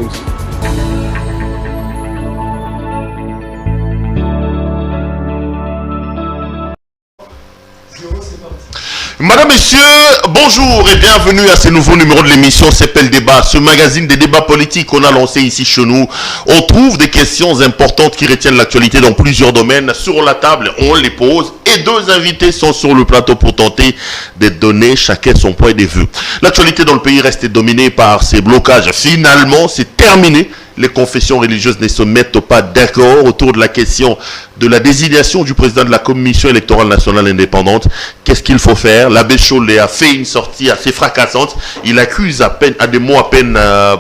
tous. Madame, Messieurs, bonjour et bienvenue à ce nouveau numéro de l'émission CPL Débat, ce magazine des débats politiques qu'on a lancé ici chez nous. On trouve des questions importantes qui retiennent l'actualité dans plusieurs domaines sur la table, on les pose et deux invités sont sur le plateau pour tenter de donner chacun son point de vue. L'actualité dans le pays reste dominée par ces blocages. Finalement, c'est terminé. Les confessions religieuses ne se mettent pas d'accord autour de la question de la désignation du président de la Commission électorale nationale indépendante. Qu'est-ce qu'il faut faire? L'abbé Chollet a fait une sortie assez fracassante. Il accuse à des mots à peine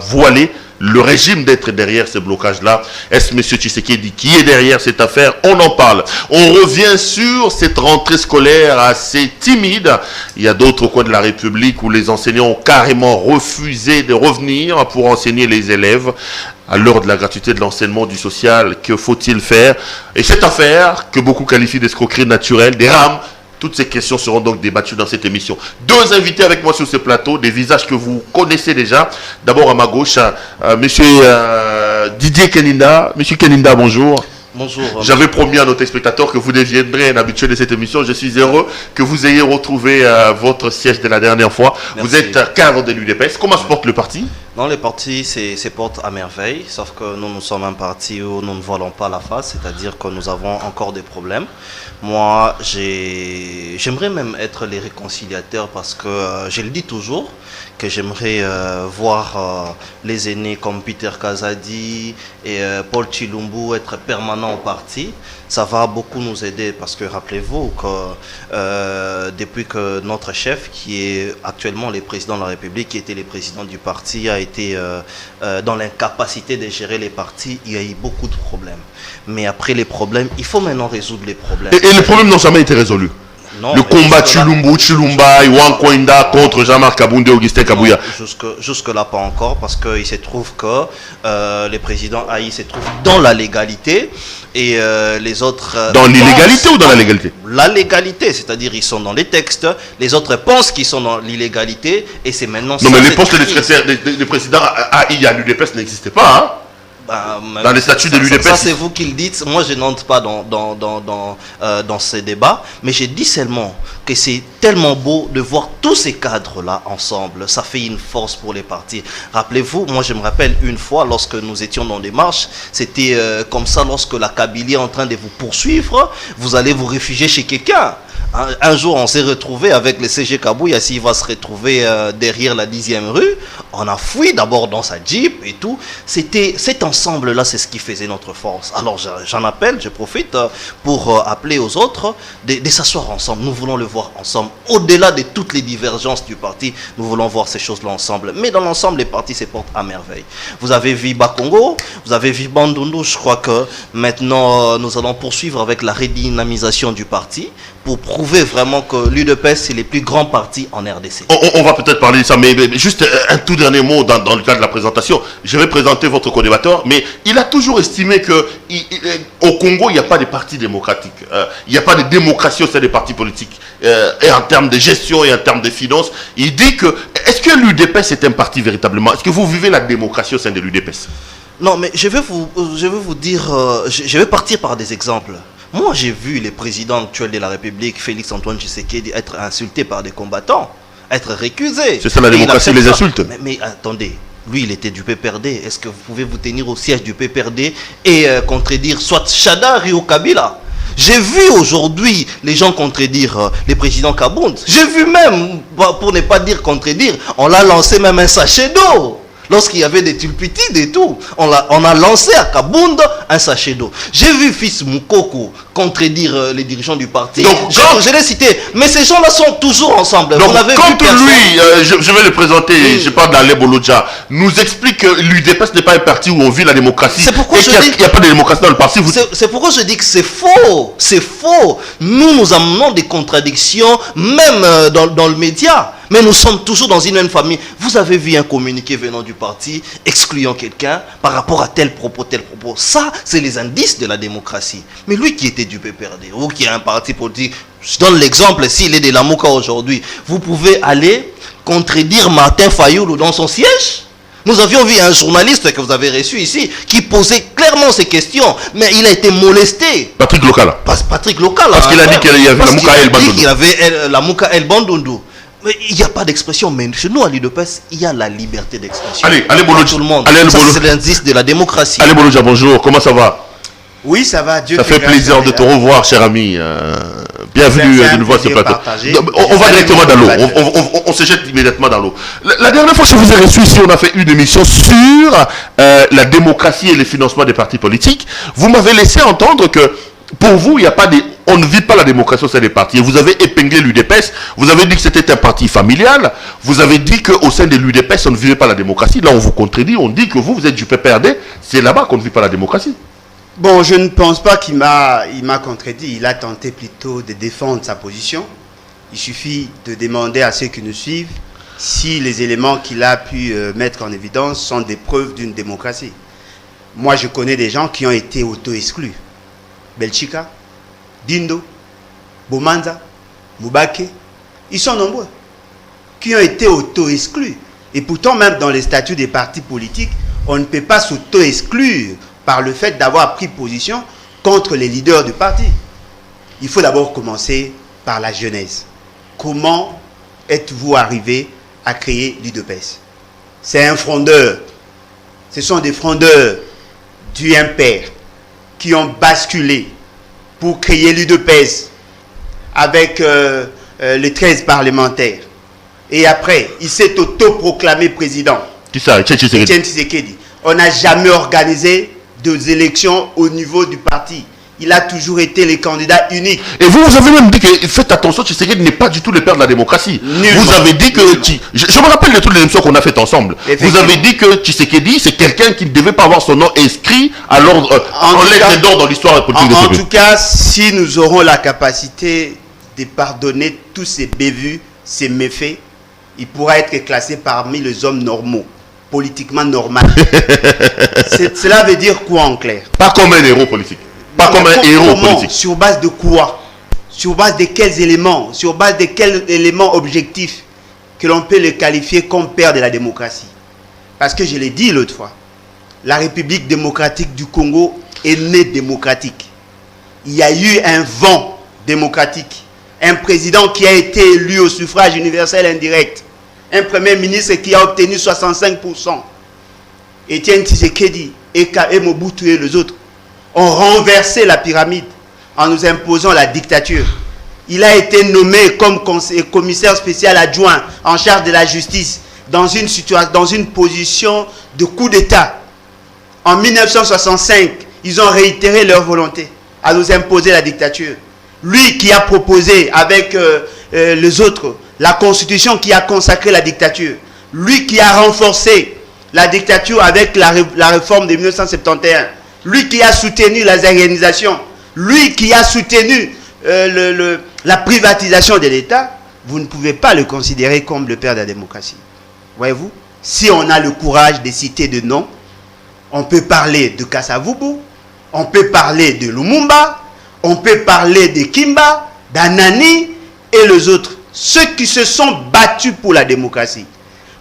voilés le régime d'être derrière ce blocage-là. Est-ce M. Tshisekedi qui est derrière cette affaire? On en parle. On revient sur cette rentrée scolaire assez timide. Il y a d'autres coins de la République où les enseignants ont carrément refusé de revenir pour enseigner les élèves. À l'heure de la gratuité de l'enseignement du social, que faut-il faire? Et cette affaire, que beaucoup qualifient d'escroquerie naturelle, des rames, toutes ces questions seront donc débattues dans cette émission. Deux invités avec moi sur ce plateau, des visages que vous connaissez déjà. D'abord à ma gauche, monsieur Didier Keninda. Monsieur Keninda, bonjour. Bonjour. J'avais promis à nos téléspectateurs que vous deviendrez un habitué de cette émission. Je suis heureux que vous ayez retrouvé votre siège de la dernière fois. Merci. Vous êtes cadre de l'UDPS. Comment se porte le parti? Non, le parti se porte à merveille, sauf que nous sommes un parti où nous ne voilons pas la face, c'est-à-dire que nous avons encore des problèmes. Moi, j'aimerais même être les réconciliateurs parce que je le dis toujours, que j'aimerais voir les aînés comme Peter Kazadi et Paul Chilumbu être permanents au parti. Ça va beaucoup nous aider parce que rappelez-vous que depuis que notre chef, qui est actuellement le président de la République, qui était le président du parti, a été dans l'incapacité de gérer les partis, il y a eu beaucoup de problèmes. Mais après les problèmes, il faut maintenant résoudre les problèmes. Et les problèmes n'ont jamais été résolus. Non, le combat Chilumba, Iwan Koinda contre Jean-Marc Kaboundé, Augustin Kabouya. Jusque-là, pas encore, parce qu'il se trouve que le président Haï se trouve dans la légalité et les autres... Dans l'illégalité ou dans la légalité? La légalité, c'est-à-dire ils sont dans les textes, les autres pensent qu'ils sont dans l'illégalité et c'est maintenant... Non, mais les postes de président Haï à l'UDPS n'existaient pas, hein? Dans les statuts de l'UDPS. Ça c'est vous qui le dites. Moi je n'entre pas dans ces débats, mais je dis seulement que c'est tellement beau de voir tous ces cadres-là ensemble. Ça fait une force pour les partis. Rappelez-vous, moi je me rappelle une fois lorsque nous étions dans des marches, c'était comme ça lorsque la Kabylie est en train de vous poursuivre, vous allez vous réfugier chez quelqu'un. Un jour, on s'est retrouvé avec le CG Kabouya, s'il va se retrouver derrière la 10e rue. On a fui d'abord dans sa Jeep et tout. C'était cet ensemble-là, c'est ce qui faisait notre force. Alors, j'en appelle, je profite pour appeler aux autres de s'asseoir ensemble. Nous voulons le voir ensemble. Au-delà de toutes les divergences du parti, nous voulons voir ces choses-là ensemble. Mais dans l'ensemble, les partis se portent à merveille. Vous avez vu Bakongo, vous avez vu Bandundu. Je crois que maintenant, nous allons poursuivre avec la redynamisation du parti pour prouver vraiment que l'UDPS c'est les plus grands partis en RDC. On va peut-être parler de ça, mais juste un tout dernier mot dans le cadre de la présentation. Je vais présenter votre co-débatteur, mais il a toujours estimé que au Congo, il n'y a pas de parti démocratique. Il n'y a pas de démocratie au sein des partis politiques. Et en termes de gestion et en termes de finances, il dit que... Est-ce que l'UDPS est un parti véritablement? Est-ce que vous vivez la démocratie au sein de l'UDPS? Non, mais je vais vous dire... je vais partir par des exemples. Moi, j'ai vu le président actuel de la République, Félix Antoine Tshisekedi, être insulté par des combattants, être récusé. C'est ça la démocratie, les insultes. Mais attendez, lui, il était du PPRD. Est-ce que vous pouvez vous tenir au siège du PPRD et contredire soit Chadar ou Kabila? J'ai vu aujourd'hui les gens contredire le président Kabound. J'ai vu même, pour ne pas dire contredire, on l'a lancé même un sachet d'eau. Lorsqu'il y avait des tulpitides et tout, on a lancé à Kabound un sachet d'eau. J'ai vu Fils Moukoko contredire les dirigeants du parti. Donc, je l'ai cité. Mais ces gens-là sont toujours ensemble. Donc, quand lui, je vais le présenter, oui. Je parle d'Alé Bolodja, nous explique que l'UDPS n'est pas un parti où on vit la démocratie. C'est pourquoi il n'y a pas de démocratie dans le parti. C'est pourquoi je dis que c'est faux. C'est faux. Nous amenons des contradictions, même dans le média. Mais nous sommes toujours dans une même famille. Vous avez vu un communiqué venant du parti excluant quelqu'un par rapport à tel propos, tel propos. Ça, c'est les indices de la démocratie. Mais lui qui était du PPRD ou qui a un parti politique, je donne l'exemple, s'il est de la Mouka aujourd'hui, vous pouvez aller contredire Martin Fayoulou dans son siège. Nous avions vu un journaliste que vous avez reçu ici qui posait clairement ces questions, mais il a été molesté. Patrick Lokala. Patrick Lokala. Parce qu'il a dit qu'il y avait la Mouka El Bandundu. Il avait la Mouka El Bandundu. Mais il n'y a pas d'expression, mais chez nous à l'UDPS, il y a la liberté d'expression. Allez Bolodja. Tout le monde. Allez, ça, c'est l'indice de la démocratie. Allez Bolodja, bonjour, comment ça va? Oui, ça va, Dieu. Ça fait plaisir de te revoir, cher ami. Bienvenue de nous voir sur ce plateau. On va directement dans l'eau. On se jette immédiatement dans l'eau. La dernière fois que je vous ai reçu ici, on a fait une émission sur la démocratie et le financement des partis politiques. Vous m'avez laissé entendre que pour vous, il n'y a pas on ne vit pas la démocratie au sein des partis. Et vous avez épinglé l'UDPS. Vous avez dit que c'était un parti familial. Vous avez dit qu'au sein de l'UDPS, on ne vivait pas la démocratie. Là, on vous contredit. On dit que vous êtes du PPRD. C'est là-bas qu'on ne vit pas la démocratie. Bon, je ne pense pas qu'il m'a contredit. Il a tenté plutôt de défendre sa position. Il suffit de demander à ceux qui nous suivent si les éléments qu'il a pu mettre en évidence sont des preuves d'une démocratie. Moi, je connais des gens qui ont été auto-exclus. Belchika, Dindo, Bomanza, Moubake, ils sont nombreux qui ont été auto-exclus. Et pourtant, même dans les statuts des partis politiques, on ne peut pas s'auto-exclure par le fait d'avoir pris position contre les leaders du parti. Il faut d'abord commencer par la genèse. Comment êtes-vous arrivé à créer l'UDPS? C'est un frondeur. Ce sont des frondeurs du impair qui ont basculé pour créer l'UDPS avec les 13 parlementaires. Et après, il s'est autoproclamé président. Qui ça, Etienne Tshisekedi. On n'a jamais organisé des élections au niveau du parti. Il a toujours été le candidat unique. Et vous avez même dit que faites attention, Tshisekedi n'est pas du tout le père de la démocratie. Nullement. Vous avez dit que... Je me rappelle de toutes les émissions qu'on a faites ensemble. Vous avez dit que Tshisekedi, c'est quelqu'un qui ne devait pas avoir son nom inscrit à l'ordre, en lettres d'or dans l'histoire politique de ce pays. En tout cas, si nous aurons la capacité de pardonner tous ces bévues, ces méfaits, il pourra être classé parmi les hommes normaux, politiquement normal. Cela veut dire quoi en clair? Pas comme un héros politique. Pas comme un héros politique. Sur base de quoi? Sur base de quels éléments? Sur base de quels éléments objectifs que l'on peut le qualifier comme père de la démocratie? Parce que je l'ai dit l'autre fois, la République démocratique du Congo est née démocratique. Il y a eu un vent démocratique. Un président qui a été élu au suffrage universel indirect. Un premier ministre qui a obtenu 65%. Etienne Tshisekedi et Mobutu et les autres ont renversé la pyramide en nous imposant la dictature. Il a été nommé comme commissaire spécial adjoint en charge de la justice dans une position de coup d'État. En 1965, ils ont réitéré leur volonté à nous imposer la dictature. Lui qui a proposé avec les autres la constitution qui a consacré la dictature. Lui qui a renforcé la dictature avec la réforme de 1971. Lui qui a soutenu la zaïanisation. Lui qui a soutenu la privatisation de l'État. Vous ne pouvez pas le considérer comme le père de la démocratie. Voyez-vous? Si on a le courage de citer de noms, on peut parler de Kasavubu, on peut parler de Lumumba, on peut parler de Kimba, d'Anani et les autres. Ceux qui se sont battus pour la démocratie.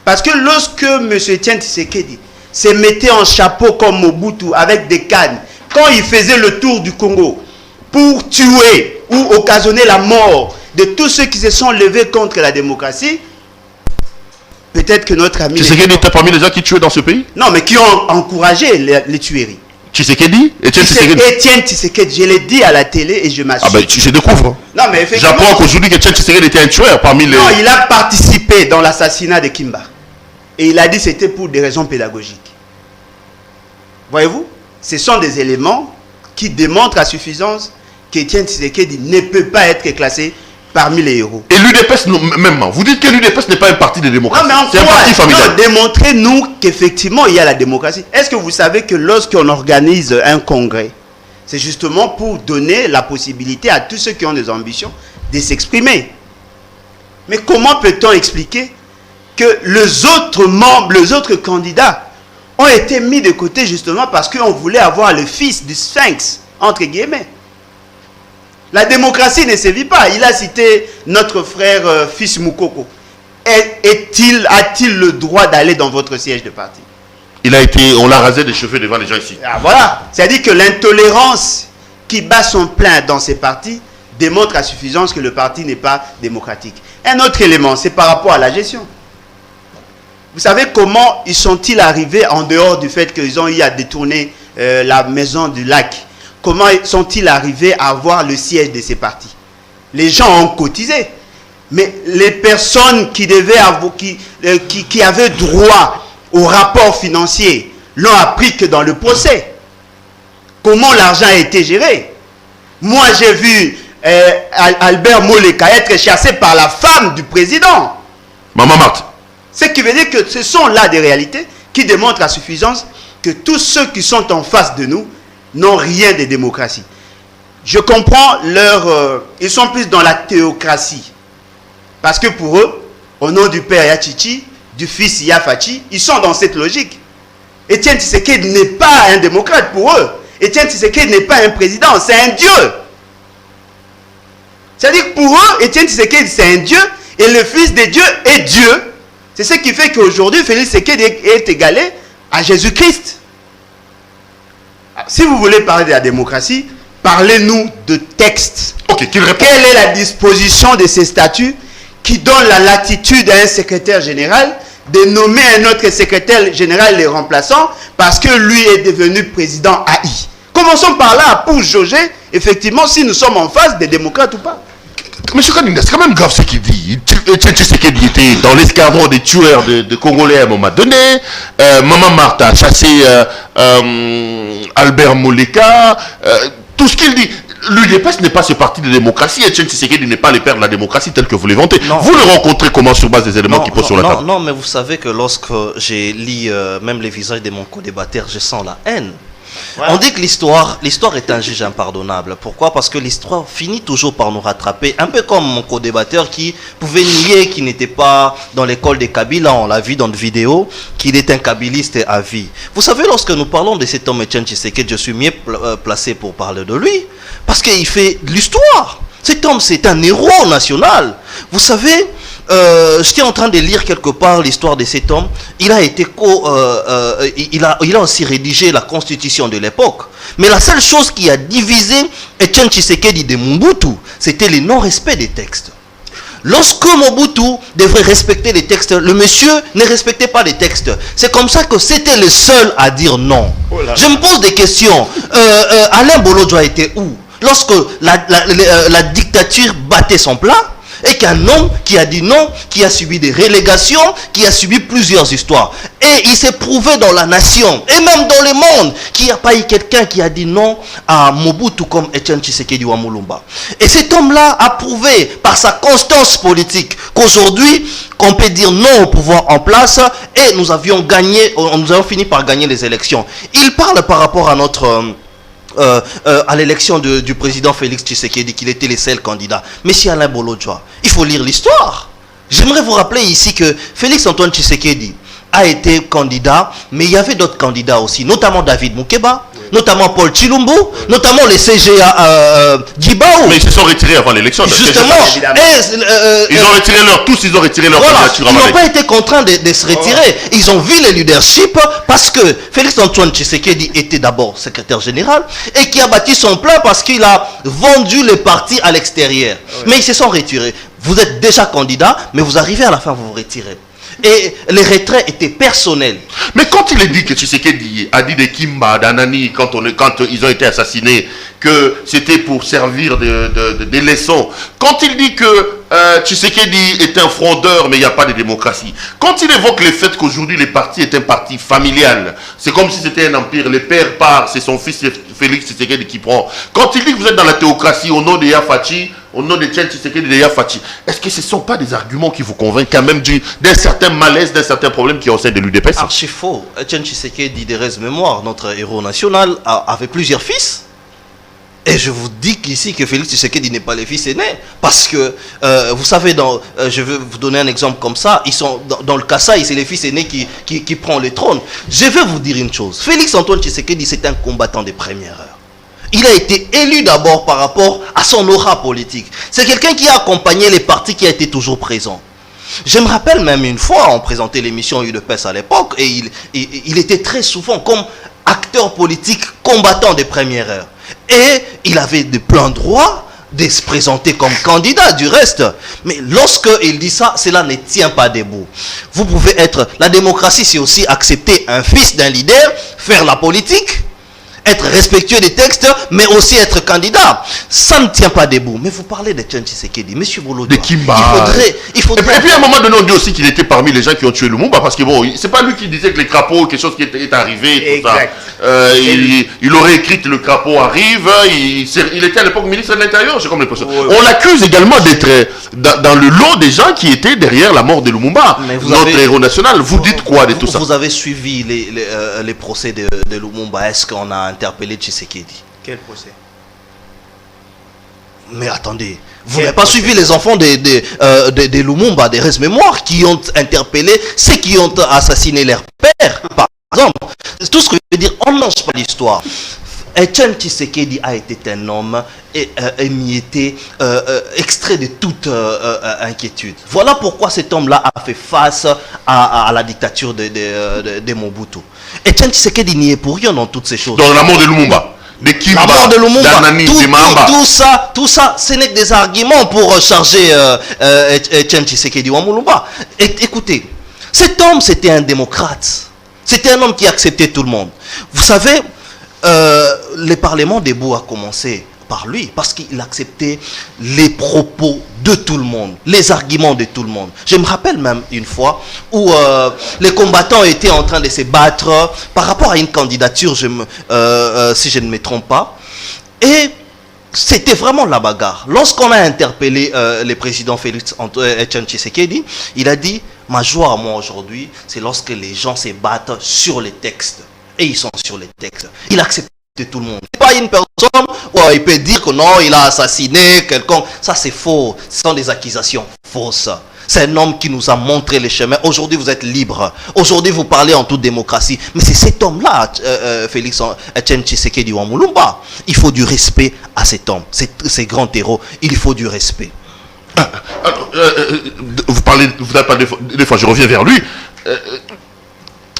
Parce que lorsque M. Etienne Tshisekedi se mettait en chapeau comme Mobutu avec des cannes, quand il faisait le tour du Congo pour tuer ou occasionner la mort de tous ceux qui se sont levés contre la démocratie, peut-être que notre ami... Tshisekedi était parmi les gens qui tuaient dans ce pays? Non, mais qui ont encouragé les tueries. Tshisekedi? Etienne Tshisekedi, je l'ai dit à la télé et je m'assure. Ah ben, je découvre. Non, mais effectivement... J'apprends qu'aujourd'hui qu'Etienne Tshisekedi était un tueur parmi les... Non, il a participé dans l'assassinat de Kimba. Et il a dit que c'était pour des raisons pédagogiques. Voyez-vous? Ce sont des éléments qui démontrent à suffisance qu'Etienne Tshisekedi ne peut pas être classé parmi les héros. Et l'UDPS, même, vous dites que l'UDPS n'est pas un parti de démocratie. Non, mais c'est un parti familial. Démontrez-nous qu'effectivement il y a la démocratie. Est-ce que vous savez que lorsqu'on organise un congrès, c'est justement pour donner la possibilité à tous ceux qui ont des ambitions de s'exprimer? Mais comment peut-on expliquer que les autres membres, les autres candidats ont été mis de côté justement parce qu'on voulait avoir le fils du Sphinx, entre guillemets? La démocratie ne se vit pas. Il a cité notre frère Fils Moukoko. A-t-il le droit d'aller dans votre siège de parti? On l'a rasé des cheveux devant les gens ici. Ah, voilà. C'est-à-dire que l'intolérance qui bat son plein dans ces partis démontre à suffisance que le parti n'est pas démocratique. Un autre élément, c'est par rapport à la gestion. Vous savez comment ils sont-ils arrivés, en dehors du fait qu'ils ont eu à détourner la maison du lac, comment sont-ils arrivés à avoir le siège de ces partis? Les gens ont cotisé. Mais les personnes qui devaient avoir, qui avaient droit au rapport financier l'ont appris que dans le procès. Comment l'argent a été géré? Moi, j'ai vu Albert Moleka être chassé par la femme du président. Maman Marthe. Ce qui veut dire que ce sont là des réalités qui démontrent à suffisance que tous ceux qui sont en face de nous n'ont rien de démocratie. Je comprends ils sont plus dans la théocratie. Parce que pour eux, au nom du père Yachichi, du fils Yafachi, ils sont dans cette logique. Etienne Tshisekedi n'est pas un démocrate pour eux. Etienne Tshisekedi n'est pas un président, c'est un dieu. C'est-à-dire que pour eux, Etienne Tshisekedi c'est un dieu et le fils de Dieu est Dieu. C'est ce qui fait qu'aujourd'hui, Félix Tshisekedi est égalé à Jésus-Christ. Si vous voulez parler de la démocratie, parlez-nous de texte. Ok, qu'il répond. Quelle est la disposition de ces statuts qui donne la latitude à un secrétaire général de nommer un autre secrétaire général les remplaçants parce que lui est devenu président AI? Commençons par là pour jauger effectivement si nous sommes en face des démocrates ou pas. Monsieur Kaninga, c'est quand même grave ce qu'il dit. Tshisekedi était dans l'escadron des tueurs de Congolais à un moment donné. Maman Marthe a chassé Albert Moleka. Tout ce qu'il dit. L'UDPS n'est pas ce parti de démocratie et Etienne Tshisekedi n'est pas le père de la démocratie tel que vous les vantez. Vous le rencontrez comment sur base des éléments qui posent sur la table? Non, mais vous savez que lorsque j'ai lu même les visages de mon co-débatteur, je sens la haine. Ouais. On dit que l'histoire est un juge impardonnable. Pourquoi? Parce que l'histoire finit toujours par nous rattraper. Un peu comme mon co-débatteur qui pouvait nier qu'il n'était pas dans l'école des Kabila. On l'a vu dans une vidéo, qu'il est un kabiliste à vie. Vous savez, lorsque nous parlons de cet homme Etienne Tshisekedi, je suis mieux placé pour parler de lui. Parce qu'il fait de l'histoire. Cet homme, c'est un héros national. Vous savez, j'étais en train de lire quelque part l'histoire de cet homme. Il a été il a aussi rédigé la constitution de l'époque. Mais la seule chose qui a divisé Etienne Tshisekedi de Mobutu, c'était le non-respect des textes. Lorsque Mobutu devrait respecter les textes, le monsieur ne respectait pas les textes. C'est comme ça que c'était le seul à dire non. Oh là là. Je me pose des questions. Alain Bolodjoa était où? Lorsque la dictature battait son plein, et qu'un homme qui a dit non, qui a subi des relégations, qui a subi plusieurs histoires. Et il s'est prouvé dans la nation, et même dans le monde, qu'il n'y a pas eu quelqu'un qui a dit non à Mobutu comme Etienne Tshisekedi wa Mulumba. Et cet homme-là a prouvé par sa constance politique qu'aujourd'hui, qu'on peut dire non au pouvoir en place, et nous avions fini par gagner les élections. Il parle par rapport à notre... à l'élection du président Félix Tshisekedi, qu'il était le seul candidat. Monsieur Alain Bolodjoa, il faut lire l'histoire. J'aimerais vous rappeler ici que Félix Antoine Tshisekedi a été candidat, mais il y avait d'autres candidats aussi, notamment David Moukeba, notamment Paul Chilumbu, notamment les CGA Djibaou. Mais ils se sont retirés avant l'élection. Justement. Ils ont retiré ils ont retiré leur candidature. Ils n'ont pas été contraints de se retirer. Ils ont vu le leadership parce que Félix Antoine Tshisekedi était d'abord secrétaire général et qui a bâti son plan parce qu'il a vendu le parti à l'extérieur. Ouais. Mais ils se sont retirés. Vous êtes déjà candidat, mais vous arrivez à la fin, vous vous retirez. Et les retraits étaient personnels. Mais quand il est dit que Tshisekedi a dit de Kimba, d'Anani, quand ils ont été assassinés, que c'était pour servir de leçons, quand il dit que Tshisekedi est un frondeur, mais il n'y a pas de démocratie, quand il évoque le fait qu'aujourd'hui le parti est un parti familial, c'est comme si c'était un empire, le père part, c'est son fils Félix Tshisekedi qui prend. Quand il dit que vous êtes dans la théocratie au nom de Yafachi, au nom de Etienne Tshisekedi de Yafachi, est-ce que ce ne sont pas des arguments qui vous convainquent quand même d'un certain malaise, d'un certain problème qui est au sein de l'UDPS? Archi faux. Etienne Tshisekedi de Rez Mémoire, notre héros national, avait plusieurs fils. Et je vous dis qu'ici que Félix Tshisekedi n'est pas le fils aîné. Parce que, vous savez, je vais vous donner un exemple comme ça. Ils sont dans le Kasaï, c'est le fils aîné qui prend le trône. Je vais vous dire une chose. Félix Antoine Tshisekedi, c'est un combattant de première heure. Il a été élu d'abord par rapport à son aura politique. C'est quelqu'un qui a accompagné les partis qui a été toujours présent. Je me rappelle même une fois, on présentait l'émission UDPS à l'époque, et il était très souvent comme acteur politique combattant des premières heures. Et il avait de plein droit de se présenter comme candidat du reste. Mais lorsque il dit ça, cela ne tient pas debout. Vous pouvez être... La démocratie, c'est aussi accepter un fils d'un leader, faire la politique, être respectueux des textes, mais aussi être candidat. Ça ne tient pas debout. Mais vous parlez de Etienne Tshisekedi, monsieur Bolodouin. De Kimba. Il faudrait... Et puis à un moment donné, on dit aussi qu'il était parmi les gens qui ont tué Lumumba, parce que bon, c'est pas lui qui disait que les crapauds, quelque chose qui est arrivé, tout exact. ça. Il aurait écrit que le crapaud arrive, il était à l'époque ministre de l'Intérieur, j'ai comme l'impression. Oui. On l'accuse également d'être dans le lot des gens qui étaient derrière la mort de Lumumba, notre héros national. Vous dites quoi de tout ça? Vous avez suivi les procès de Lumumba. Est-ce qu'on a interpellé Tshisekedi? Quel procès? Mais attendez, vous n'avez pas suivi les enfants de Lumumba, des restes mémoires, qui ont interpellé ceux qui ont assassiné leur père, par exemple. Tout ce que je veux dire, on ne mange pas l'histoire. Etienne Tshisekedi a été un homme émietté, extrait de toute inquiétude. Voilà pourquoi cet homme-là a fait face à la dictature de Mobutu. Etienne Tshisekedi n'y est pour rien dans toutes ces choses. Dans la mort de Lumumba, de Kimba, la mort de Lumumba, d'Anani, de Mamba. tout ça, ce n'est que des arguments pour charger Etienne Tshisekedi ou Lumumba. Écoutez, cet homme, c'était un démocrate. C'était un homme qui acceptait tout le monde. Vous savez, le Parlement debout a commencé par lui, parce qu'il acceptait les propos de tout le monde, les arguments de tout le monde. Je me rappelle même une fois où les combattants étaient en train de se battre par rapport à une candidature, si je ne me trompe pas, et c'était vraiment la bagarre. Lorsqu'on a interpellé le président Félix Etienne Tshisekedi, il a dit, ma joie à moi aujourd'hui, c'est lorsque les gens se battent sur les textes. Et ils sont sur les textes. Il accepte tout le monde. C'est pas une personne où il peut dire que non, il a assassiné quelqu'un. Ça, c'est faux. Ce sont des accusations fausses. C'est un homme qui nous a montré le chemin. Aujourd'hui, vous êtes libre. Aujourd'hui, vous parlez en toute démocratie. Mais c'est cet homme-là, Félix Etienne Tshisekedi ou Mulumba. Il faut du respect à cet homme. Ces grands héros, il faut du respect. Vous avez parlé des fois, je reviens vers lui.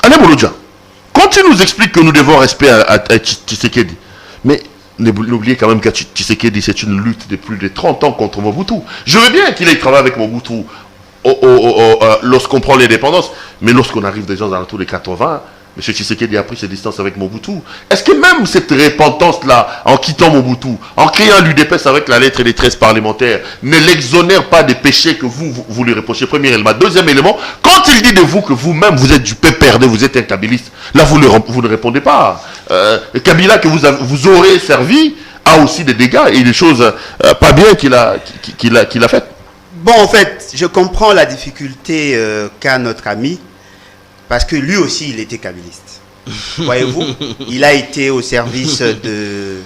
Alain Bolodja, quand il nous explique que nous devons respect à Tshisekedi, mais n'oubliez quand même que Tshisekedi, c'est une lutte de plus de 30 ans contre Mobutu. Je veux bien qu'il ait travaillé avec Mobutu lorsqu'on prend l'indépendance, mais lorsqu'on arrive déjà dans tous les 80, M. Tshisekedi a pris ses distances avec Mobutu. Est-ce que même cette repentance-là, en quittant Mobutu, en créant l'UDPS avec la lettre des 13 parlementaires, ne l'exonère pas des péchés que vous lui reprochez? Premier élément. Deuxième élément, quand il dit de vous que vous-même, vous êtes du PPRD, vous êtes un kabiliste, là, vous ne répondez pas. Kabila que vous aurez servi a aussi des dégâts et des choses pas bien qu'il a faites. Bon, en fait, je comprends la difficulté qu'a notre ami, parce que lui aussi, il était kabiliste. Voyez-vous, il a été au service de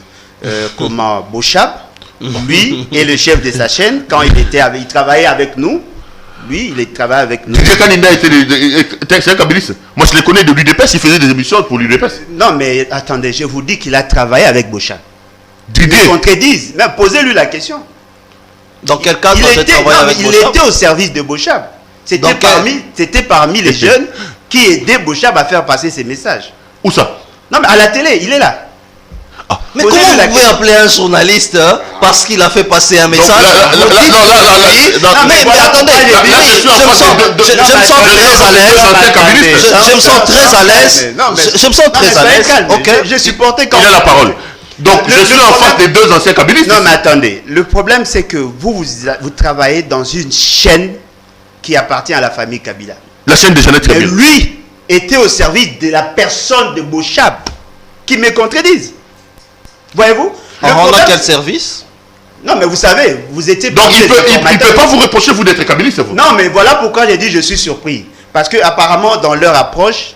Bochab, lui et le chef de sa chaîne, quand il travaillait avec nous. Lui, il travaillait avec nous. C'est un kabiliste. Moi, je le connais de l'UDPS, il faisait des émissions pour l'UDPS. Non, mais attendez, je vous dis qu'il a travaillé avec Bochab. Didier. Ils contredisent. Mais posez-lui la question. Dans quel cas il était au service de Bochab. C'était parmi les jeunes qui aidaient Bochab à faire passer ses messages. Où ça? Non, mais à la télé, il est là. Ah. Mais comment vous pouvez appeler un journaliste parce qu'il a fait passer un message? Mais attendez, je me sens très à l'aise. Je me sens très à l'aise. Je me sens très à l'aise. Ok. Je supportais quand. Il a la parole. Donc, je suis en face des deux anciens kabilistes. Non, mais attendez. Le problème, c'est que vous travaillez dans une chaîne qui appartient à la famille Kabila. La chaîne de Jeannette Kabila. Et lui était au service de la personne de Bochab qui me contredisent. Voyez-vous? En rendant quel service? Non, mais vous savez, vous étiez... Donc, il ne peut pas vous reprocher, vous, d'être kabiliste, vous. Non, mais voilà pourquoi j'ai dit je suis surpris. Parce que apparemment, dans leur approche,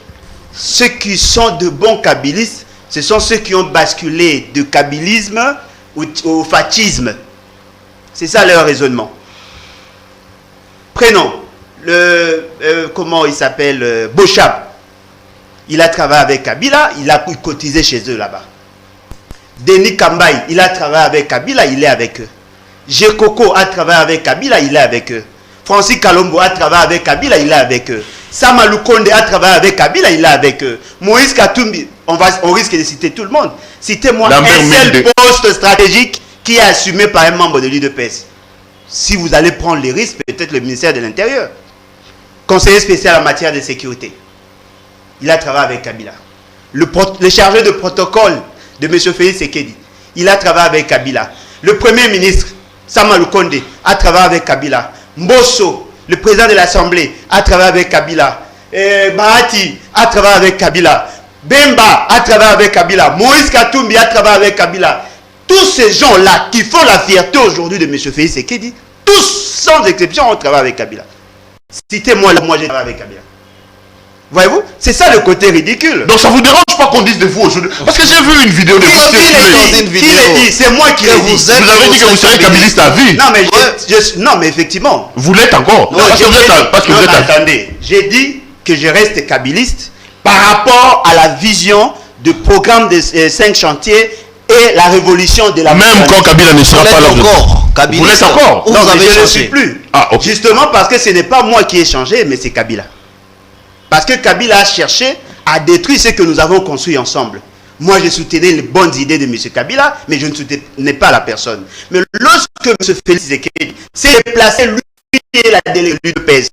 ceux qui sont de bons kabilistes, ce sont ceux qui ont basculé de kabylisme au fascisme. C'est ça leur raisonnement. Prenons comment il s'appelle, Bochab. Il a travaillé avec Kabila, il a cotisé chez eux là-bas. Denis Kambaï, il a travaillé avec Kabila, il est avec eux. Jekoko a travaillé avec Kabila, il est avec eux. Francis Kalombo a travaillé avec Kabila, il est avec eux. Sama Lukonde a travaillé avec Kabila, il est avec eux. Moïse Katumbi, on risque de citer tout le monde. Citez-moi un seul poste stratégique qui est assumé par un membre de l'UDPS. Si vous allez prendre les risques, peut-être le ministère de l'Intérieur. Conseiller spécial en matière de sécurité. Il a travaillé avec Kabila. Le chargé de protocole de M. Félix Sekedi, il a travaillé avec Kabila. Le Premier ministre, Sama Lukonde, a travaillé avec Kabila. Mbosso, le président de l'Assemblée, a travaillé avec Kabila. Bahati a travaillé avec Kabila. Bemba a travaillé avec Kabila. Moïse Katumbi a travaillé avec Kabila. Tous ces gens-là qui font la fierté aujourd'hui de M. Félix Sekedi, tous sans exception ont travaillé avec Kabila. Citez-moi là, moi j'ai travaillé avec Kabila. Voyez-vous, c'est ça le côté ridicule. Donc ça vous dérange pas qu'on dise de vous aujourd'hui? Parce que j'ai vu une vidéo de vous. Qui l'a dit? C'est moi qui l'ai dit. Vous avez dit que vous serez kabiliste à vie. Non mais, non, mais effectivement. Vous l'êtes encore. Non, attendez, j'ai dit que je reste kabiliste par rapport à la vision du programme des 5 chantiers et la révolution de la... Même quand Kabila ne sera pas là. Vous l'êtes encore. Non, mais je ne suis plus. Ah, okay. Justement parce que ce n'est pas moi qui ai changé, mais c'est Kabila. Parce que Kabila a cherché à détruire ce que nous avons construit ensemble. Moi, je soutenais les bonnes idées de M. Kabila, mais je ne soutenais pas la personne. Mais lorsque M. Félix Sekedi s'est déplacé, lui et la délégation de l'UDPS,